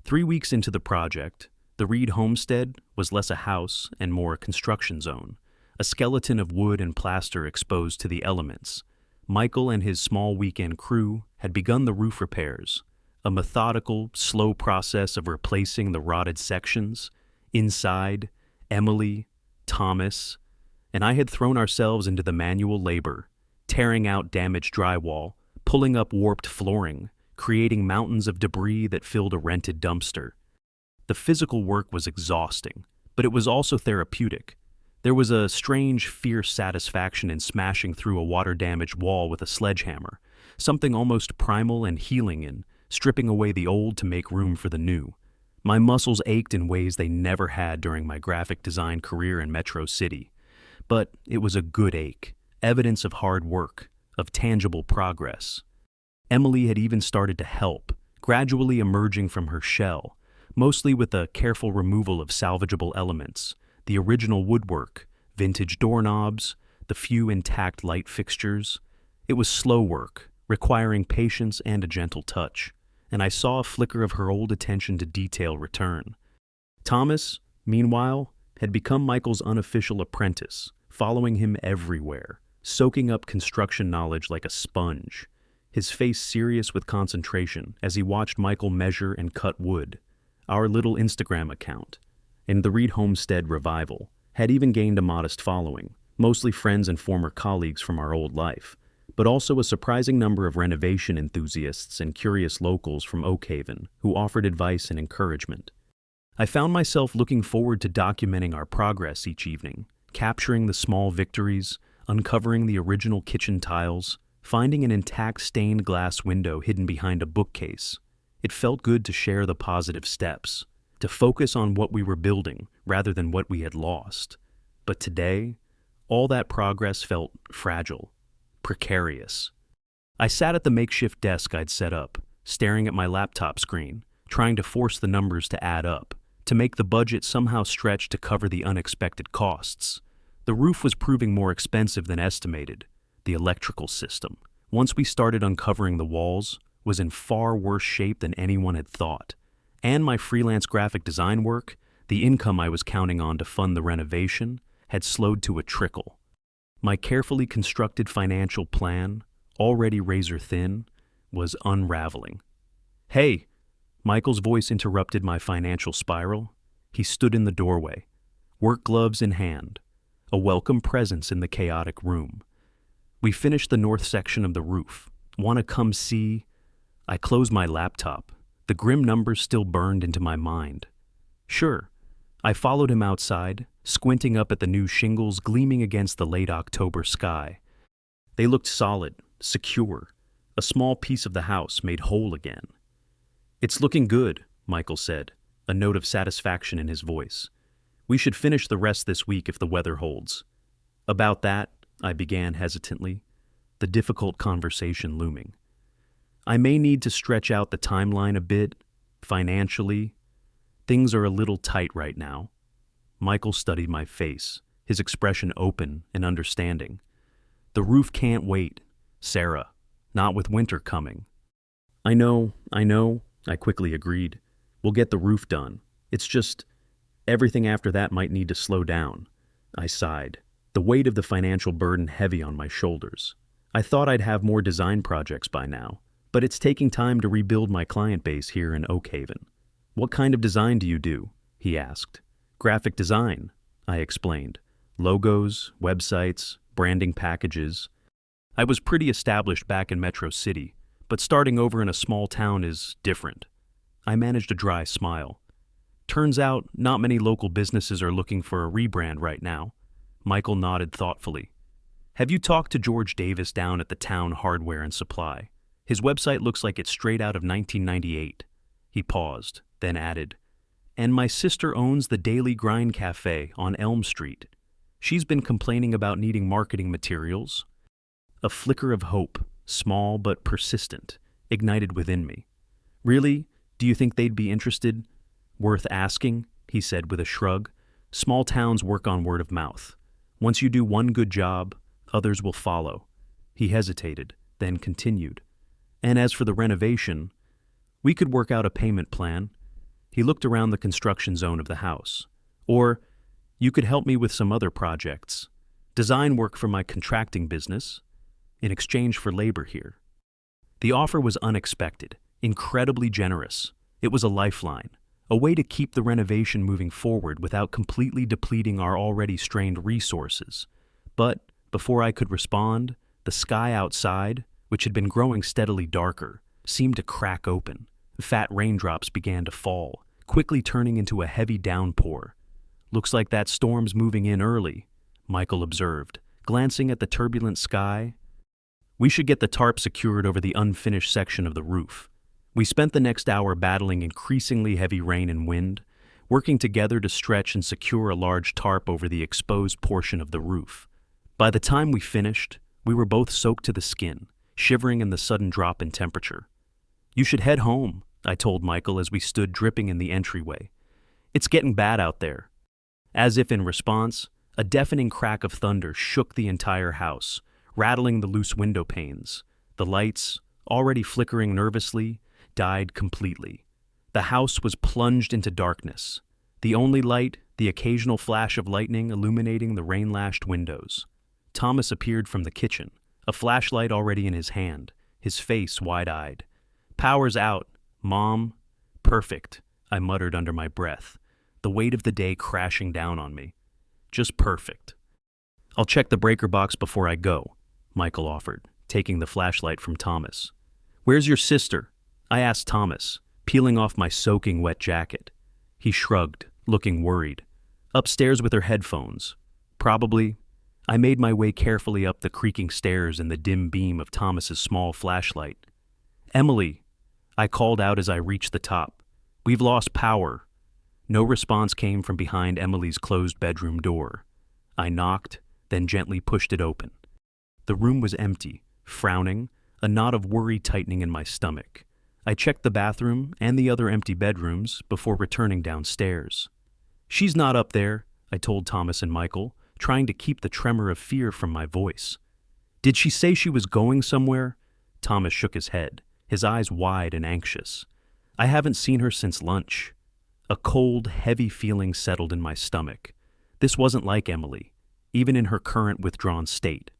A: 3 weeks into the project, the Reed homestead was less a house and more a construction zone, a skeleton of wood and plaster exposed to the elements. Michael and his small weekend crew had begun the roof repairs, a methodical, slow process of replacing the rotted sections. Inside, Emily, Thomas, and I had thrown ourselves into the manual labor, tearing out damaged drywall, pulling up warped flooring, creating mountains of debris that filled a rented dumpster. The physical work was exhausting, but it was also therapeutic. There was a strange, fierce satisfaction in smashing through a water-damaged wall with a sledgehammer, something almost primal and healing in stripping away the old to make room for the new. My muscles ached in ways they never had during my graphic design career in Metro City. But it was a good ache, evidence of hard work, of tangible progress. Emily had even started to help, gradually emerging from her shell, mostly with a careful removal of salvageable elements, the original woodwork, vintage doorknobs, the few intact light fixtures. It was slow work, requiring patience and a gentle touch, and I saw a flicker of her old attention to detail return. Thomas, meanwhile, had become Michael's unofficial apprentice, following him everywhere, soaking up construction knowledge like a sponge, his face serious with concentration as he watched Michael measure and cut wood. Our little Instagram account, and the Reed Homestead revival, had even gained a modest following, mostly friends and former colleagues from our old life, but also a surprising number of renovation enthusiasts and curious locals from Oakhaven who offered advice and encouragement. I found myself looking forward to documenting our progress each evening, capturing the small victories, uncovering the original kitchen tiles, finding an intact stained glass window hidden behind a bookcase. It felt good to share the positive steps, to focus on what we were building rather than what we had lost. But today, all that progress felt fragile, precarious. I sat at the makeshift desk I'd set up, staring at my laptop screen, trying to force the numbers to add up, to make the budget somehow stretch to cover the unexpected costs. The roof was proving more expensive than estimated. The electrical system, once we started uncovering the walls, was in far worse shape than anyone had thought. And my freelance graphic design work, the income I was counting on to fund the renovation, had slowed to a trickle. My carefully constructed financial plan, already razor thin, was unraveling. "Hey!" Michael's voice interrupted my financial spiral. He stood in the doorway, work gloves in hand, a welcome presence in the chaotic room. "We finished the north section of the roof. Want to come see?" I closed my laptop. The grim numbers still burned into my mind. "Sure." I followed him outside, squinting up at the new shingles gleaming against the late October sky. They looked solid, secure, a small piece of the house made whole again. "It's looking good," Michael said, a note of satisfaction in his voice. "We should finish the rest this week if the weather holds." "About that," I began hesitantly. the difficult conversation looming. I may need to stretch out the timeline a bit, financially. Things are a little tight right now. Michael studied my face, his expression open and understanding. The roof can't wait, Sarah, not with winter coming. I know, I quickly agreed. We'll get the roof done. It's just, everything after that might need to slow down. I sighed, the weight of the financial burden heavy on my shoulders. I thought I'd have more design projects by now, but it's taking time to rebuild my client base here in Oakhaven. What kind of design do you do? He asked. Graphic design, I explained. Logos, websites, branding packages. I was pretty established back in Metro City, but starting over in a small town is different. I managed a dry smile. Turns out, not many local businesses are looking for a rebrand right now. Michael nodded thoughtfully. Have you talked to George Davis down at the town hardware and supply? His website looks like it's straight out of 1998. He paused, then added, and my sister owns the Daily Grind Cafe on Elm Street. She's been complaining about needing marketing materials. A flicker of hope, small but persistent, ignited within me. Really? Do you think they'd be interested? Worth asking, he said with a shrug. Small towns work on word of mouth. Once you do one good job, others will follow. He hesitated, then continued. And as for the renovation, we could work out a payment plan. He looked around the construction zone of the house. Or, you could help me with some other projects. Design work for my contracting business, in exchange for labor here. The offer was unexpected, incredibly generous. It was a lifeline, a way to keep the renovation moving forward without completely depleting our already strained resources. But before I could respond, the sky outside, which had been growing steadily darker, seemed to crack open. Fat raindrops began to fall, quickly turning into a heavy downpour. Looks like that storm's moving in early, Michael observed, glancing at the turbulent sky. We should get the tarp secured over the unfinished section of the roof. We spent the next hour battling increasingly heavy rain and wind, working together to stretch and secure a large tarp over the exposed portion of the roof. By the time we finished, we were both soaked to the skin, shivering in the sudden drop in temperature. You should head home, I told Michael as we stood dripping in the entryway. It's getting bad out there. As if in response, a deafening crack of thunder shook the entire house, rattling the loose window panes. The lights, already flickering nervously, died completely. The house was plunged into darkness. The only light, the occasional flash of lightning illuminating the rain-lashed windows. Thomas appeared from the kitchen, a flashlight already in his hand, his face wide-eyed. Power's out, Mom. Perfect, I muttered under my breath, the weight of the day crashing down on me. Just perfect. I'll check the breaker box before I go, Michael offered, taking the flashlight from Thomas. Where's your sister? I asked Thomas, peeling off my soaking wet jacket. He shrugged, looking worried. Upstairs with her headphones. Probably. I made my way carefully up the creaking stairs in the dim beam of Thomas's small flashlight. Emily, I called out as I reached the top. We've lost power. No response came from behind Emily's closed bedroom door. I knocked, then gently pushed it open. The room was empty, frowning, a knot of worry tightening in my stomach. I checked the bathroom and the other empty bedrooms before returning downstairs. She's not up there, I told Thomas and Michael, trying to keep the tremor of fear from my voice. Did she say she was going somewhere? Thomas shook his head, his eyes wide and anxious. I haven't seen her since lunch. A cold, heavy feeling settled in my stomach. This wasn't like Emily, even in her current withdrawn state.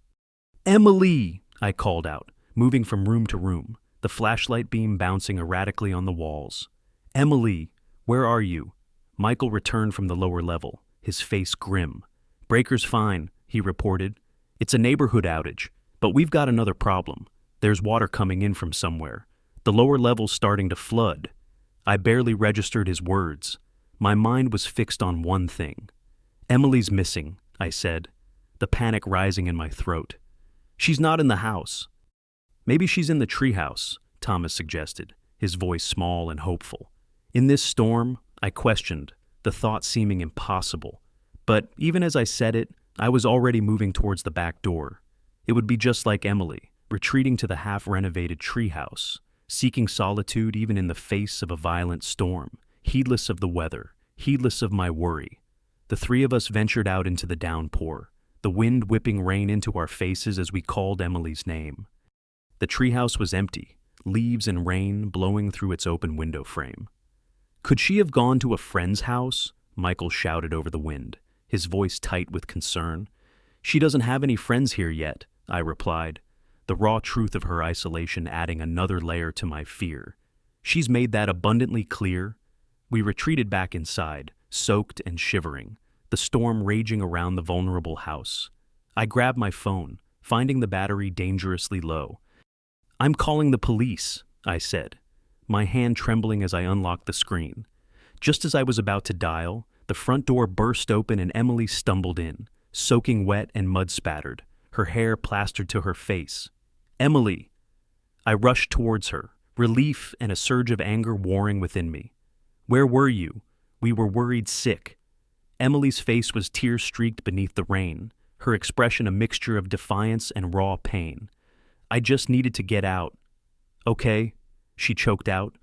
A: Emily, I called out, moving from room to room, the flashlight beam bouncing erratically on the walls. Emily, where are you? Michael returned from the lower level, his face grim. Breaker's fine, he reported. It's a neighborhood outage, but we've got another problem. There's water coming in from somewhere. The lower level's starting to flood. I barely registered his words. My mind was fixed on one thing. Emily's missing, I said, the panic rising in my throat. She's not in the house. Maybe she's in the treehouse, Thomas suggested, his voice small and hopeful. In this storm, I questioned, the thought seeming impossible. But even as I said it, I was already moving towards the back door. It would be just like Emily, retreating to the half-renovated treehouse, seeking solitude even in the face of a violent storm, heedless of the weather, heedless of my worry. The three of us ventured out into the downpour, the wind whipping rain into our faces as we called Emily's name. The treehouse was empty, leaves and rain blowing through its open window frame. "Could she have gone to a friend's house?" Michael shouted over the wind, his voice tight with concern. "She doesn't have any friends here yet," I replied, the raw truth of her isolation adding another layer to my fear. "She's made that abundantly clear." We retreated back inside, soaked and shivering, the storm raging around the vulnerable house. I grabbed my phone, finding the battery dangerously low. "I'm calling the police," I said, my hand trembling as I unlocked the screen. Just as I was about to dial, the front door burst open and Emily stumbled in, soaking wet and mud-spattered, her hair plastered to her face. "Emily!" I rushed towards her, relief and a surge of anger warring within me. "Where were you?" We were worried sick. Emily's face was tear-streaked beneath the rain, her expression a mixture of defiance and raw pain. "I just needed to get out." "Okay," she choked out.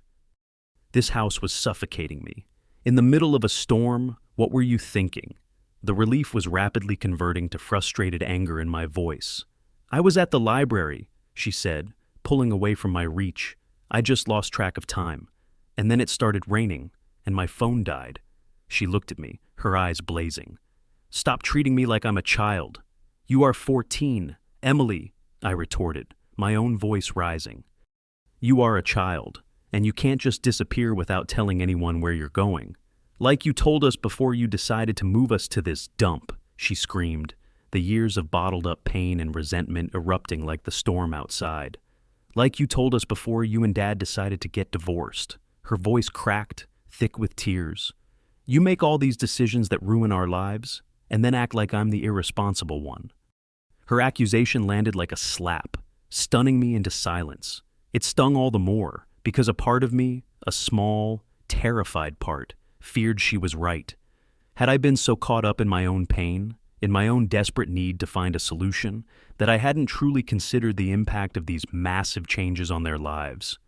A: This house was suffocating me. In the middle of a storm, what were you thinking? The relief was rapidly converting to frustrated anger in my voice. "I was at the library," she said, pulling away from my reach. "I just lost track of time. And then it started raining, and my phone died." She looked at me, her eyes blazing. "Stop treating me like I'm a child." "You are 14, Emily," I retorted, my own voice rising. "You are a child, and you can't just disappear without telling anyone where you're going. Like you told us before you decided to move us to this dump," she screamed, the years of bottled-up pain and resentment erupting like the storm outside. "Like you told us before you and Dad decided to get divorced." Her voice cracked, thick with tears. "You make all these decisions that ruin our lives, and then act like I'm the irresponsible one." Her accusation landed like a slap, stunning me into silence. It stung all the more, because a part of me, a small, terrified part, feared she was right. Had I been so caught up in my own pain, in my own desperate need to find a solution, that I hadn't truly considered the impact of these massive changes on their lives?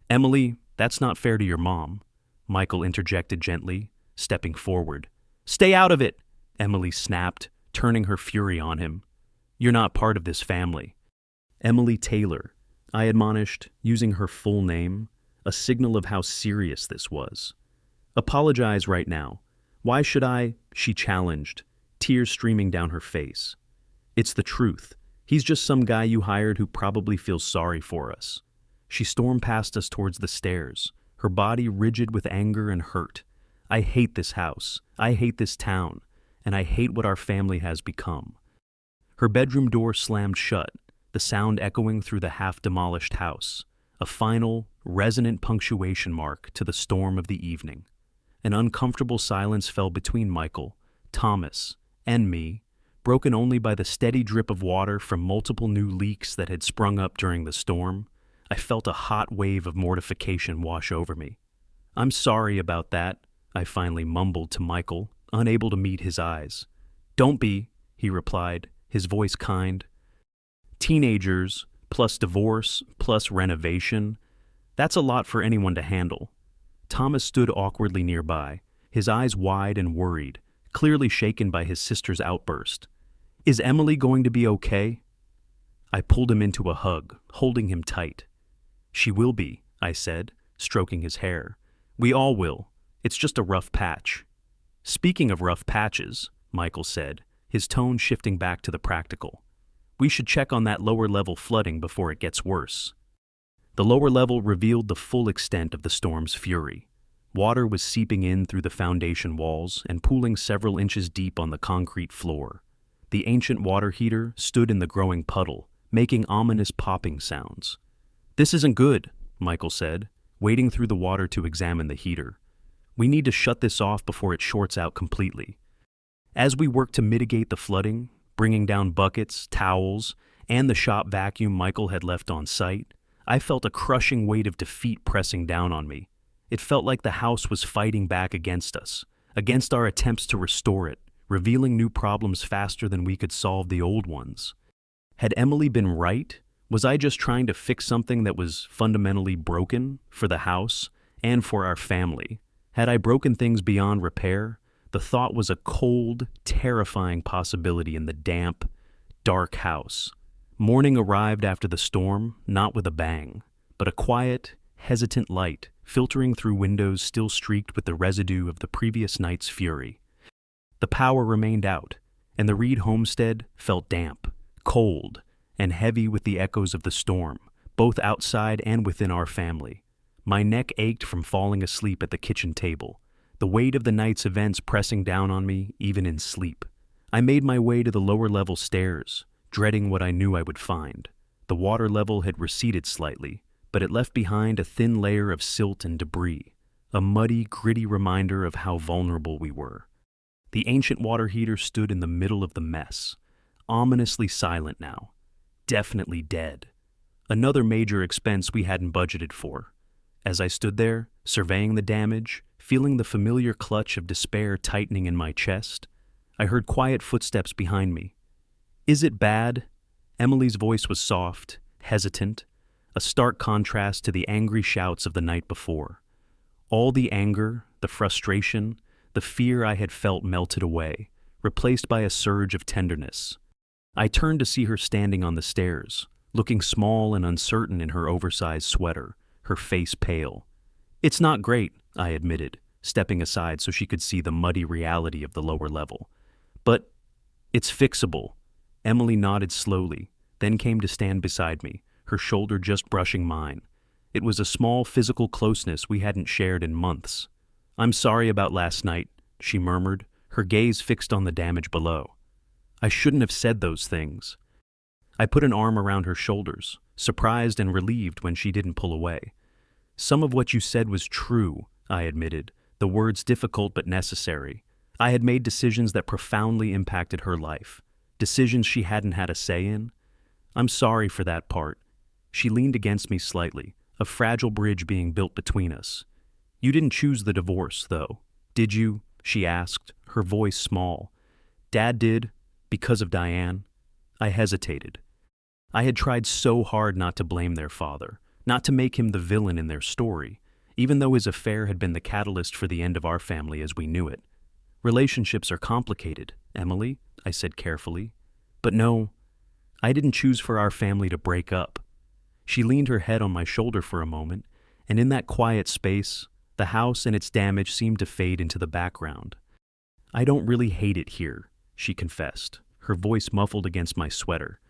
A: "Emily, that's not fair to your mom," Michael interjected gently, stepping forward. "Stay out of it," Emily snapped, turning her fury on him. "You're not part of this family." "Emily Taylor," I admonished, using her full name, a signal of how serious this was. "Apologize right now." "Why should I?" she challenged, tears streaming down her face. "It's the truth. He's just some guy you hired who probably feels sorry for us." She stormed past us towards the stairs, her body rigid with anger and hurt. "I hate this house. I hate this town. And I hate what our family has become." Her bedroom door slammed shut, the sound echoing through the half-demolished house, a final, resonant punctuation mark to the storm of the evening. An uncomfortable silence fell between Michael, Thomas, and me, broken only by the steady drip of water from multiple new leaks that had sprung up during the storm. I felt a hot wave of mortification wash over me. "I'm sorry about that," I finally mumbled to Michael, unable to meet his eyes. "Don't be," he replied, his voice kind. "Teenagers, plus divorce, plus renovation, that's a lot for anyone to handle." Thomas stood awkwardly nearby, his eyes wide and worried, clearly shaken by his sister's outburst. "Is Emily going to be okay?" I pulled him into a hug, holding him tight. "She will be," I said, stroking his hair. "We all will. It's just a rough patch." "Speaking of rough patches," Michael said, his tone shifting back to the practical, "we should check on that lower-level flooding before it gets worse." The lower level revealed the full extent of the storm's fury. Water was seeping in through the foundation walls and pooling several inches deep on the concrete floor. The ancient water heater stood in the growing puddle, making ominous popping sounds. "This isn't good," Michael said, wading through the water to examine the heater. "We need to shut this off before it shorts out completely." As we worked to mitigate the flooding, bringing down buckets, towels, and the shop vacuum Michael had left on site, I felt a crushing weight of defeat pressing down on me. It felt like the house was fighting back against us, against our attempts to restore it, revealing new problems faster than we could solve the old ones. Had Emily been right, Was I just trying to fix something that was fundamentally broken for the house and for our family? Had I broken things beyond repair? The thought was a cold, terrifying possibility in the damp, dark house. Morning arrived after the storm, not with a bang, but a quiet, hesitant light filtering through windows still streaked with the residue of the previous night's fury. The power remained out, and the Reed homestead felt damp, cold, and heavy with the echoes of the storm, both outside and within our family. My neck ached from falling asleep at the kitchen table, the weight of the night's events pressing down on me even in sleep. I made my way to the lower-level stairs, dreading what I knew I would find. The water level had receded slightly, but it left behind a thin layer of silt and debris, a muddy, gritty reminder of how vulnerable we were. The ancient water heater stood in the middle of the mess, ominously silent now, definitely dead. Another major expense we hadn't budgeted for. As I stood there, surveying the damage, feeling the familiar clutch of despair tightening in my chest, I heard quiet footsteps behind me. "Is it bad?" Emily's voice was soft, hesitant, a stark contrast to the angry shouts of the night before. All the anger, the frustration, the fear I had felt melted away, replaced by a surge of tenderness. I turned to see her standing on the stairs, looking small and uncertain in her oversized sweater, her face pale. "It's not great," I admitted, stepping aside so she could see the muddy reality of the lower level. "But it's fixable." Emily nodded slowly, then came to stand beside me, her shoulder just brushing mine. It was a small physical closeness we hadn't shared in months. "I'm sorry about last night," she murmured, her gaze fixed on the damage below. "I shouldn't have said those things." I put an arm around her shoulders, surprised and relieved when she didn't pull away. "Some of what you said was true," I admitted, the words difficult but necessary. I had made decisions that profoundly impacted her life, decisions she hadn't had a say in. "I'm sorry for that part." She leaned against me slightly, a fragile bridge being built between us. "You didn't choose the divorce, though, did you?" she asked, her voice small. "Dad did, because of Diane." I hesitated. I had tried so hard not to blame their father, not to make him the villain in their story, even though his affair had been the catalyst for the end of our family as we knew it. "Relationships are complicated, Emily," I said carefully. "But no, I didn't choose for our family to break up." She leaned her head on my shoulder for a moment, and in that quiet space, the house and its damage seemed to fade into the background. "I don't really hate it here," she confessed, her voice muffled against my sweater.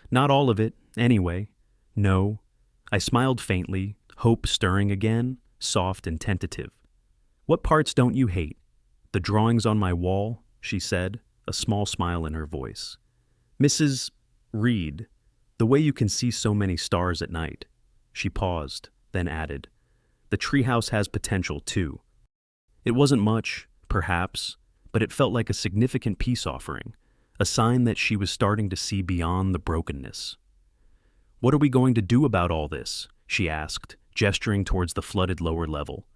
A: "Not all of it, anyway." "No." I smiled faintly, hope stirring again, soft and tentative. "What parts don't you hate?" "The drawings on my wall," she said, a small smile in her voice. "Mrs. Reed, the way you can see so many stars at night." She paused, then added, "The treehouse has potential, too." It wasn't much, perhaps, but it felt like a significant peace offering, a sign that she was starting to see beyond the brokenness. "What are we going to do about all this?" she asked, gesturing towards the flooded lower level.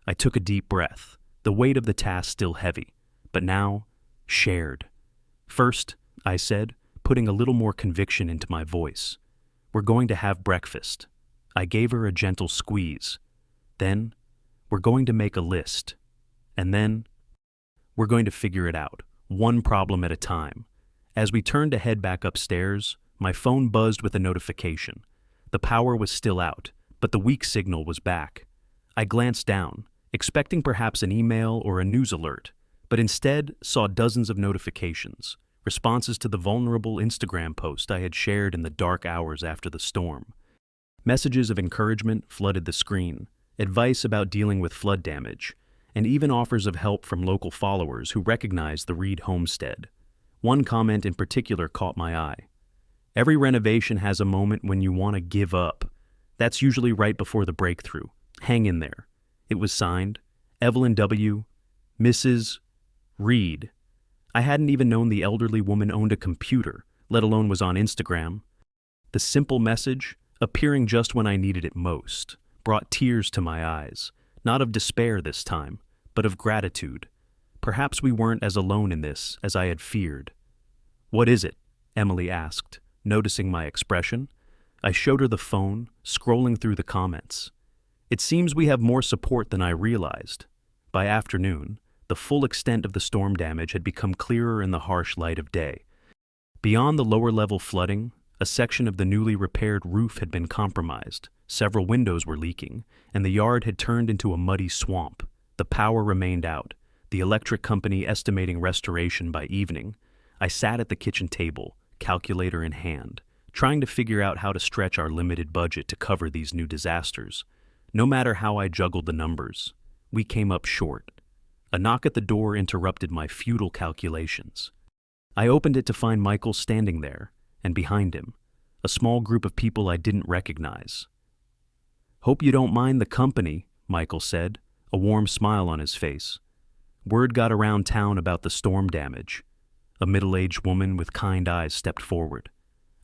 A: I took a deep breath, the weight of the task still heavy, but now shared. "First," I said, putting a little more conviction into my voice, "we're going to have breakfast." I gave her a gentle squeeze. "Then, we're going to make a list. And then, we're going to figure it out, one problem at a time." As we turned to head back upstairs, my phone buzzed with a notification. The power was still out, but the weak signal was back. I glanced down, expecting perhaps an email or a news alert, but instead saw dozens of notifications, responses to the vulnerable Instagram post I had shared in the dark hours after the storm. Messages of encouragement flooded the screen, advice about dealing with flood damage, and even offers of help from local followers who recognized the Reed homestead. One comment in particular caught my eye. "Every renovation has a moment when you want to give up. That's usually right before the breakthrough. Hang in there." It was signed, Evelyn W., Mrs. Reed. I hadn't even known the elderly woman owned a computer, let alone was on Instagram. The simple message, appearing just when I needed it most, brought tears to my eyes, not of despair this time, but of gratitude. Perhaps we weren't as alone in this as I had feared. "What is it?" Emily asked, noticing my expression. I showed her the phone, scrolling through the comments. It seems we have more support than I realized. By afternoon, the full extent of the storm damage had become clearer in the harsh light of day. Beyond the lower-level flooding, a section of the newly repaired roof had been compromised, several windows were leaking, and the yard had turned into a muddy swamp. The power remained out, the electric company estimating restoration by evening. I sat at the kitchen table, calculator in hand, trying to figure out how to stretch our limited budget to cover these new disasters. No matter how I juggled the numbers, we came up short. A knock at the door interrupted my futile calculations. I opened it to find Michael standing there, and behind him, a small group of people I didn't recognize. "Hope you don't mind the company," Michael said, a warm smile on his face. Word got around town about the storm damage. A middle-aged woman with kind eyes stepped forward.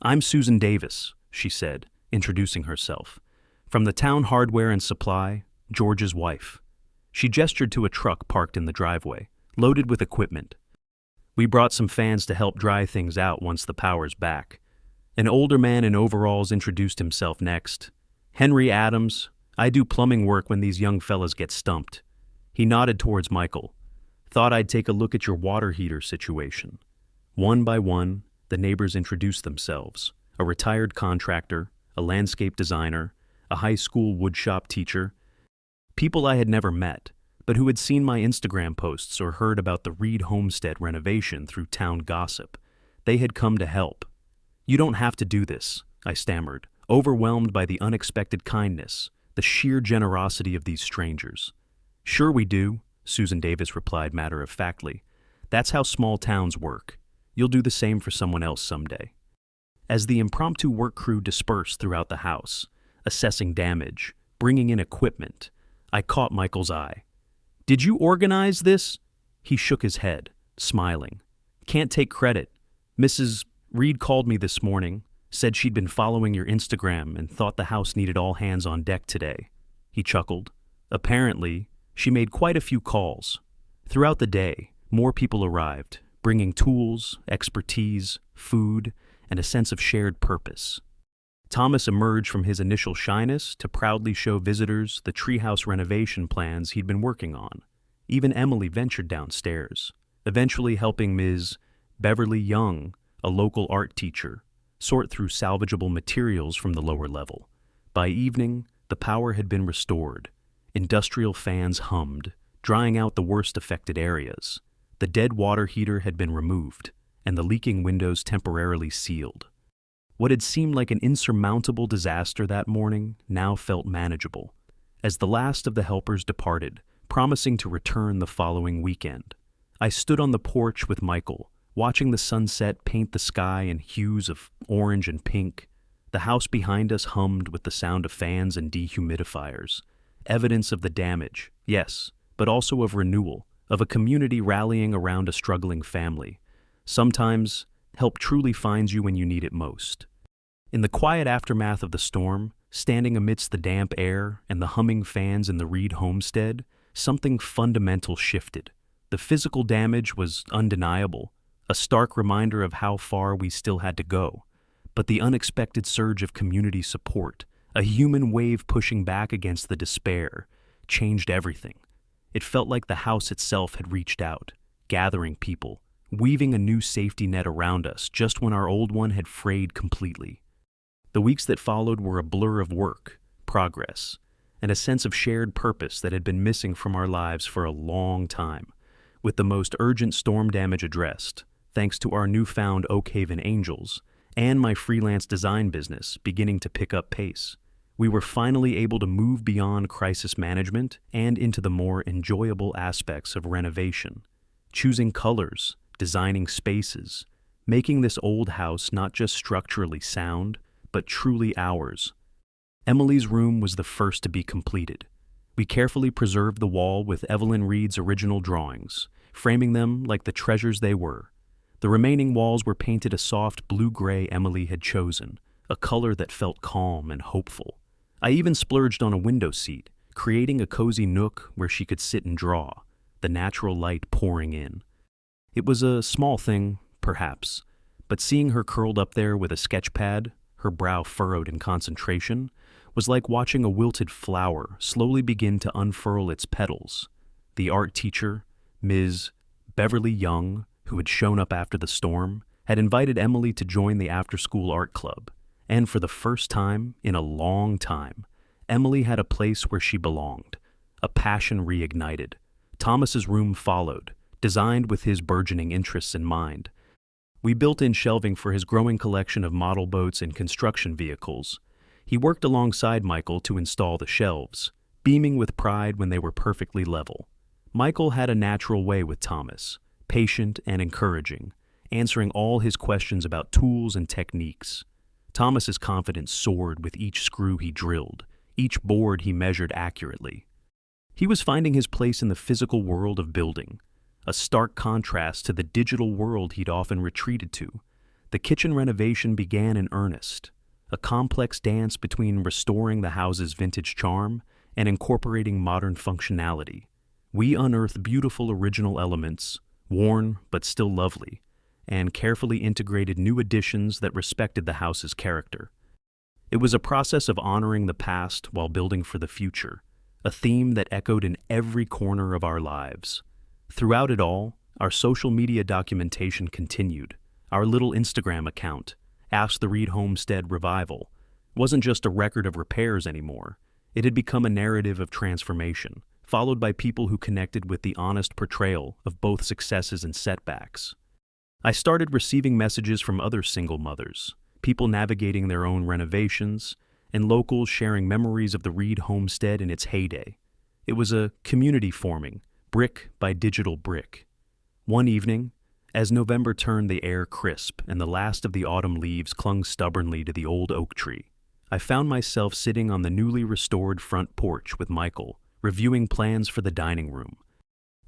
A: "I'm Susan Davis," she said, introducing herself. "From the town hardware and supply, George's wife." She gestured to a truck parked in the driveway, loaded with equipment. "We brought some fans to help dry things out once the power's back." An older man in overalls introduced himself next. "Henry Adams. I do plumbing work when these young fellas get stumped." He nodded towards Michael. "Thought I'd take a look at your water heater situation." One by one, the neighbors introduced themselves. A retired contractor, a landscape designer, a high school woodshop teacher. People I had never met, but who had seen my Instagram posts or heard about the Reed homestead renovation through town gossip. They had come to help. "You don't have to do this," I stammered, overwhelmed by the unexpected kindness, the sheer generosity of these strangers. "Sure we do," Susan Davis replied matter-of-factly. "That's how small towns work. You'll do the same for someone else someday." As the impromptu work crew dispersed throughout the house, assessing damage, bringing in equipment, I caught Michael's eye. "Did you organize this?" He shook his head, smiling. "Can't take credit. Mrs. Reed called me this morning, said she'd been following your Instagram and thought the house needed all hands on deck today." He chuckled. "Apparently, she made quite a few calls. Throughout the day, more people arrived, bringing tools, expertise, food, and a sense of shared purpose. Thomas emerged from his initial shyness to proudly show visitors the treehouse renovation plans he'd been working on. Even Emily ventured downstairs, eventually helping Ms. Beverly Young, a local art teacher, sort through salvageable materials from the lower level. By evening, the power had been restored. Industrial fans hummed, drying out the worst affected areas. The dead water heater had been removed, and the leaking windows temporarily sealed. What had seemed like an insurmountable disaster that morning now felt manageable, as the last of the helpers departed, promising to return the following weekend. I stood on the porch with Michael, watching the sunset paint the sky in hues of orange and pink. The house behind us hummed with the sound of fans and dehumidifiers. Evidence of the damage, yes, but also of renewal, of a community rallying around a struggling family. Sometimes, help truly finds you when you need it most. In the quiet aftermath of the storm, standing amidst the damp air and the humming fans in the Reed homestead, something fundamental shifted. The physical damage was undeniable, a stark reminder of how far we still had to go. But the unexpected surge of community support, a human wave pushing back against the despair, changed everything. It felt like the house itself had reached out, gathering people, weaving a new safety net around us just when our old one had frayed completely. The weeks that followed were a blur of work, progress, and a sense of shared purpose that had been missing from our lives for a long time. With the most urgent storm damage addressed, thanks to our newfound Oakhaven Angels, and my freelance design business beginning to pick up pace, we were finally able to move beyond crisis management and into the more enjoyable aspects of renovation, choosing colors, designing spaces, making this old house not just structurally sound, but truly ours. Emily's room was the first to be completed. We carefully preserved the wall with Evelyn Reed's original drawings, framing them like the treasures they were. The remaining walls were painted a soft blue-gray Emily had chosen, a color that felt calm and hopeful. I even splurged on a window seat, creating a cozy nook where she could sit and draw, the natural light pouring in. It was a small thing, perhaps, but seeing her curled up there with a sketch pad, her brow furrowed in concentration, was like watching a wilted flower slowly begin to unfurl its petals. The art teacher, Ms. Beverly Young, who had shown up after the storm, had invited Emily to join the after-school art club, and for the first time in a long time, Emily had a place where she belonged, a passion reignited. Thomas's room followed, designed with his burgeoning interests in mind. We built in shelving for his growing collection of model boats and construction vehicles. He worked alongside Michael to install the shelves, beaming with pride when they were perfectly level. Michael had a natural way with Thomas, patient and encouraging, answering all his questions about tools and techniques. Thomas's confidence soared with each screw he drilled, each board he measured accurately. He was finding his place in the physical world of building, a stark contrast to the digital world he'd often retreated to. The kitchen renovation began in earnest, a complex dance between restoring the house's vintage charm and incorporating modern functionality. We unearthed beautiful original elements, worn but still lovely, and carefully integrated new additions that respected the house's character. It was a process of honoring the past while building for the future, a theme that echoed in every corner of our lives. Throughout it all, our social media documentation continued. Our little Instagram account, Ask the Reed Homestead Revival, wasn't just a record of repairs anymore. It had become a narrative of transformation, followed by people who connected with the honest portrayal of both successes and setbacks. I started receiving messages from other single mothers, people navigating their own renovations, and locals sharing memories of the Reed homestead in its heyday. It was a community forming, brick by digital brick. One evening, as November turned the air crisp and the last of the autumn leaves clung stubbornly to the old oak tree, I found myself sitting on the newly restored front porch with Michael, reviewing plans for the dining room.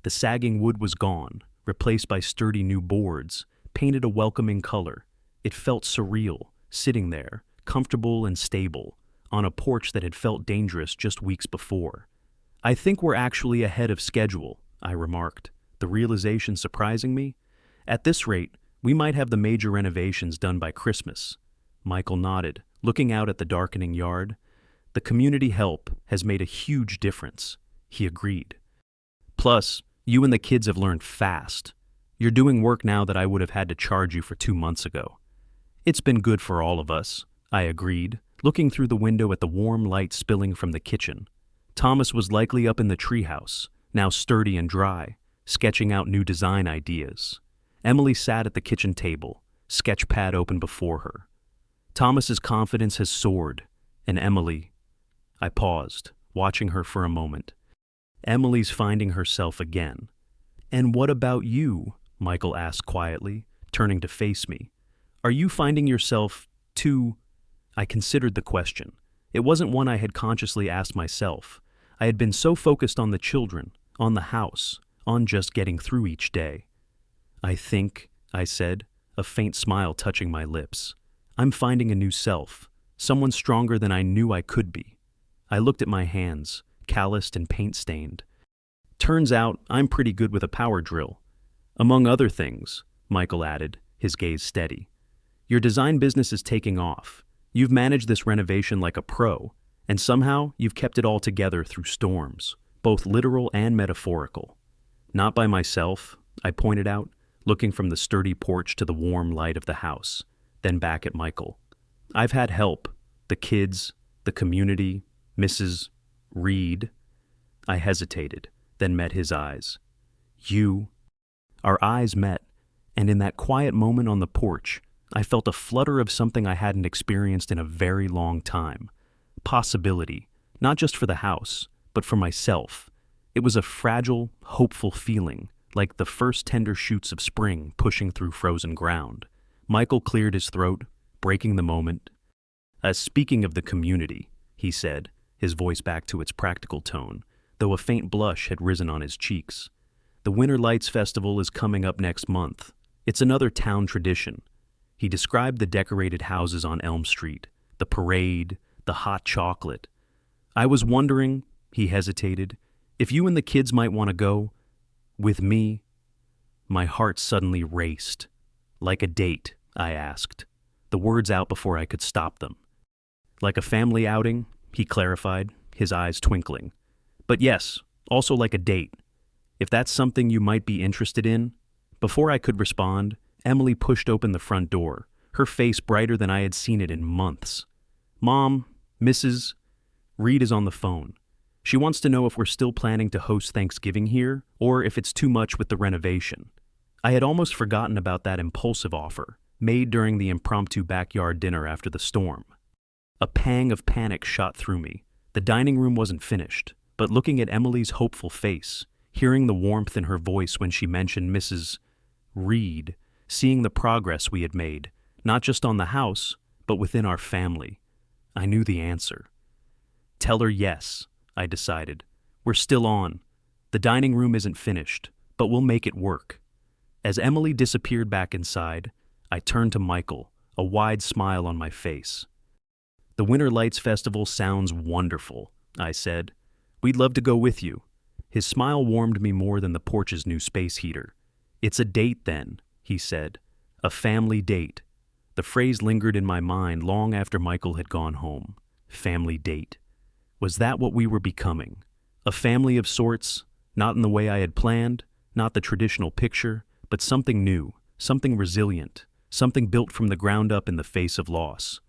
A: The sagging wood was gone, replaced by sturdy new boards, painted a welcoming color. It felt surreal, sitting there, comfortable and stable, on a porch that had felt dangerous just weeks before. "I think we're actually ahead of schedule," I remarked, the realization surprising me. "At this rate, we might have the major renovations done by Christmas." Michael nodded, looking out at the darkening yard. "The community help has made a huge difference," he agreed. "Plus, you and the kids have learned fast. You're doing work now that I would have had to charge you for 2 months ago." "It's been good for all of us," I agreed, looking through the window at the warm light spilling from the kitchen. Thomas was likely up in the treehouse, now sturdy and dry, sketching out new design ideas. Emily sat at the kitchen table, sketch pad open before her. Thomas's confidence has soared, and Emily... I paused, watching her for a moment. Emily's finding herself again. "And what about you?" Michael asked quietly, turning to face me. "Are you finding yourself too—" I considered the question. It wasn't one I had consciously asked myself. I had been so focused on the children, on the house, on just getting through each day. "I think," I said, a faint smile touching my lips, "I'm finding a new self, someone stronger than I knew I could be." I looked at my hands, calloused and paint-stained. "Turns out I'm pretty good with a power drill. Among other things," Michael added, his gaze steady. "Your design business is taking off. You've managed this renovation like a pro, and somehow you've kept it all together through storms, both literal and metaphorical." "Not by myself," I pointed out, looking from the sturdy porch to the warm light of the house, then back at Michael. "I've had help. The kids, the community, Mrs. Reed." I hesitated, then met his eyes. "You..." Our eyes met, and in that quiet moment on the porch, I felt a flutter of something I hadn't experienced in a very long time. Possibility, not just for the house, but for myself. It was a fragile, hopeful feeling, like the first tender shoots of spring pushing through frozen ground. Michael cleared his throat, breaking the moment. Speaking of the community," he said, his voice back to its practical tone, though a faint blush had risen on his cheeks. "The Winter Lights Festival is coming up next month. It's another town tradition." He described the decorated houses on Elm Street, the parade, the hot chocolate. "I was wondering," he hesitated, "if you and the kids might want to go with me." My heart suddenly raced. "Like a date?" I asked. the words out before I could stop them. Like a family outing, he clarified, his eyes twinkling. But yes, also like a date. If that's something you might be interested in. Before I could respond, Emily pushed open the front door, her face brighter than I had seen it in months. Mom, Mrs. Reed is on the phone. She wants to know if we're still planning to host Thanksgiving here, or if it's too much with the renovation. I had almost forgotten about that impulsive offer, made during the impromptu backyard dinner after the storm. A pang of panic shot through me. The dining room wasn't finished, but looking at Emily's hopeful face, hearing the warmth in her voice when she mentioned Mrs. Reed, seeing the progress we had made, not just on the house, but within our family, I knew the answer. Tell her yes, I decided. We're still on. The dining room isn't finished, but we'll make it work. As Emily disappeared back inside, I turned to Michael, a wide smile on my face. The Winter Lights Festival sounds wonderful, I said. We'd love to go with you. His smile warmed me more than the porch's new space heater. It's a date then, he said. A family date. The phrase lingered in my mind long after Michael had gone home. Family date. Was that what we were becoming? A family of sorts, not in the way I had planned, not the traditional picture, but something new, something resilient, something built from the ground up in the face of loss.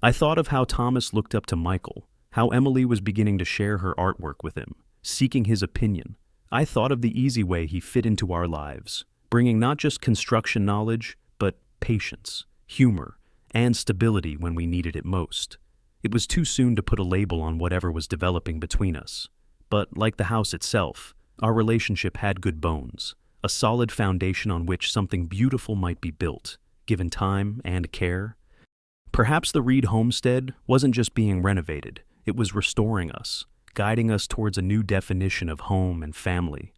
A: I thought of how Thomas looked up to Michael, how Emily was beginning to share her artwork with him, seeking his opinion. I thought of the easy way he fit into our lives, bringing not just construction knowledge, but patience, humor, and stability when we needed it most. It was too soon to put a label on whatever was developing between us. But like the house itself, our relationship had good bones, a solid foundation on which something beautiful might be built, given time and care. Perhaps the Reed homestead wasn't just being renovated, it was restoring us, guiding us towards a new definition of home and family.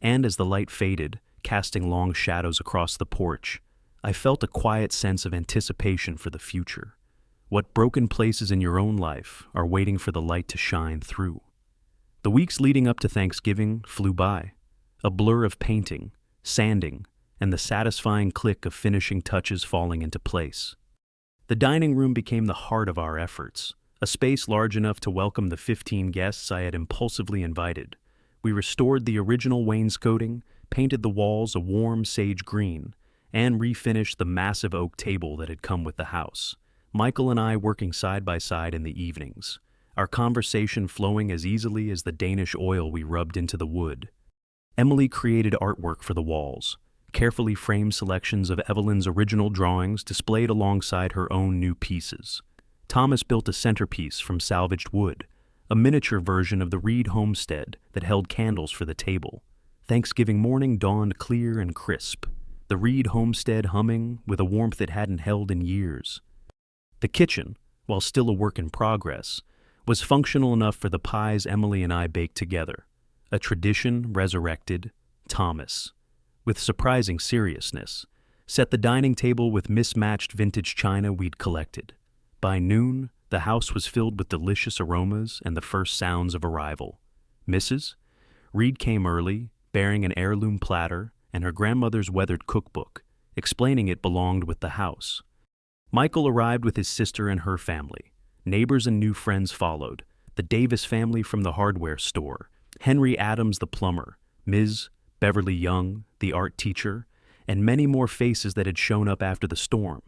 A: And as the light faded, casting long shadows across the porch, I felt a quiet sense of anticipation for the future. What broken places in your own life are waiting for the light to shine through? The weeks leading up to Thanksgiving flew by, a blur of painting, sanding, and the satisfying click of finishing touches falling into place. The dining room became the heart of our efforts, a space large enough to welcome the 15 guests I had impulsively invited. We restored the original wainscoting, painted the walls a warm sage green, and refinished the massive oak table that had come with the house. Michael and I working side by side in the evenings, our conversation flowing as easily as the Danish oil we rubbed into the wood. Emily created artwork for the walls, carefully framed selections of Evelyn's original drawings displayed alongside her own new pieces. Thomas built a centerpiece from salvaged wood, a miniature version of the Reed homestead that held candles for the table. Thanksgiving morning dawned clear and crisp, the Reed homestead humming with a warmth it hadn't held in years. The kitchen, while still a work in progress, was functional enough for the pies Emily and I baked together. A tradition resurrected. Thomas, with surprising seriousness, set the dining table with mismatched vintage china we'd collected. By noon, the house was filled with delicious aromas and the first sounds of arrival. Mrs. Reed came early, bearing an heirloom platter and her grandmother's weathered cookbook, explaining it belonged with the house. Michael arrived with his sister and her family. Neighbors and new friends followed. The Davis family from the hardware store, Henry Adams the plumber, Ms. Beverly Young, the art teacher, and many more faces that had shown up after the storm.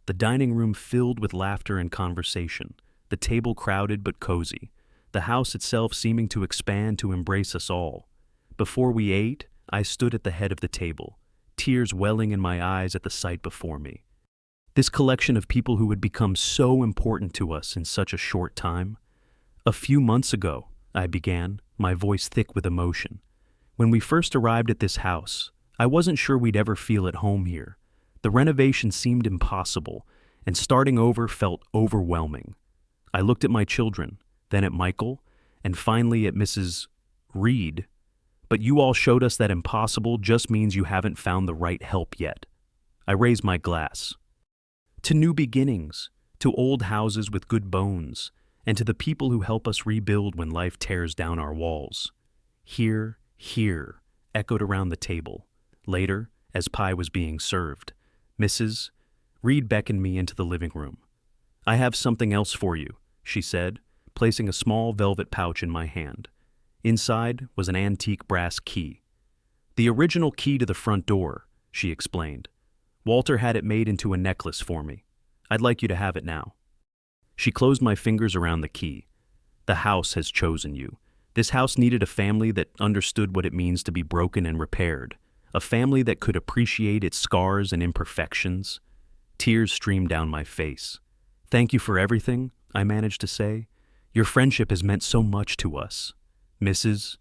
A: The dining room filled with laughter and conversation, the table crowded but cozy, the house itself seeming to expand to embrace us all. Before we ate, I stood at the head of the table, tears welling in my eyes at the sight before me. This collection of people who had become so important to us in such a short time. A few months ago, I began, my voice thick with emotion. When we first arrived at this house, I wasn't sure we'd ever feel at home here. The renovation seemed impossible, and starting over felt overwhelming. I looked at my children, then at Michael, and finally at Mrs. Reed. But you all showed us that impossible just means you haven't found the right help yet. I raised my glass. To new beginnings, to old houses with good bones, and to the people who help us rebuild when life tears down our walls. Here, here, echoed around the table. Later, as pie was being served, Mrs. Reed beckoned me into the living room. "I have something else for you," she said, placing a small velvet pouch in my hand. Inside was an antique brass key. "The original key to the front door," she explained. "Walter had it made into a necklace for me. I'd like you to have it now." She closed my fingers around the key. "The house has chosen you. This house needed a family that understood what it means to be broken and repaired, a family that could appreciate its scars and imperfections." Tears streamed down my face. "Thank you for everything," I managed to say. "Your friendship has meant so much to us." "Mrs.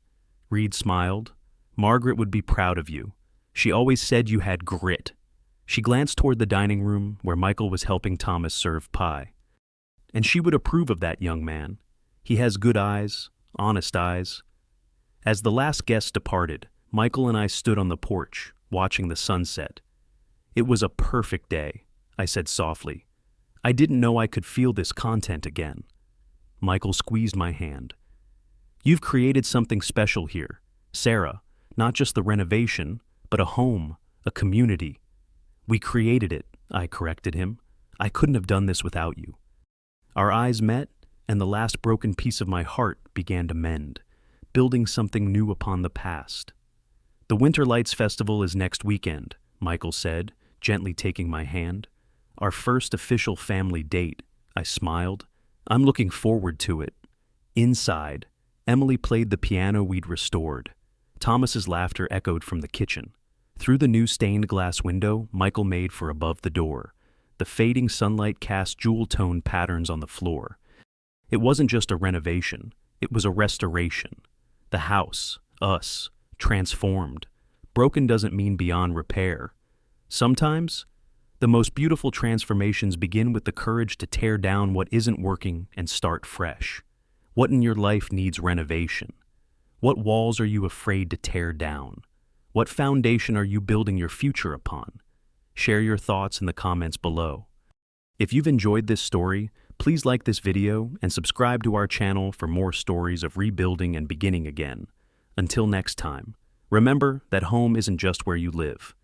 A: Reed smiled. "Margaret would be proud of you. She always said you had grit." She glanced toward the dining room where Michael was helping Thomas serve pie. "And she would approve of that young man. He has good eyes, honest eyes." As the last guest departed, Michael and I stood on the porch, watching the sunset. "It was a perfect day," I said softly. "I didn't know I could feel this content again." Michael squeezed my hand. "You've created something special here, Sarah, not just the renovation, but a home, a community." "We created it," I corrected him. "I couldn't have done this without you." Our eyes met, and the last broken piece of my heart began to mend, building something new upon the past. "The Winter Lights Festival is next weekend," Michael said, gently taking my hand. "Our first official family date," I smiled. "I'm looking forward to it." Inside, Emily played the piano we'd restored. Thomas's laughter echoed from the kitchen. Through the new stained glass window Michael made for above the door, the fading sunlight cast jewel-toned patterns on the floor. It wasn't just a renovation, it was a restoration. The house, us, transformed. Broken doesn't mean beyond repair. Sometimes, the most beautiful transformations begin with the courage to tear down what isn't working and start fresh. What in your life needs renovation? What walls are you afraid to tear down? What foundation are you building your future upon? Share your thoughts in the comments below. If you've enjoyed this story, please like this video and subscribe to our channel for more stories of rebuilding and beginning again. Until next time, remember that home isn't just where you live.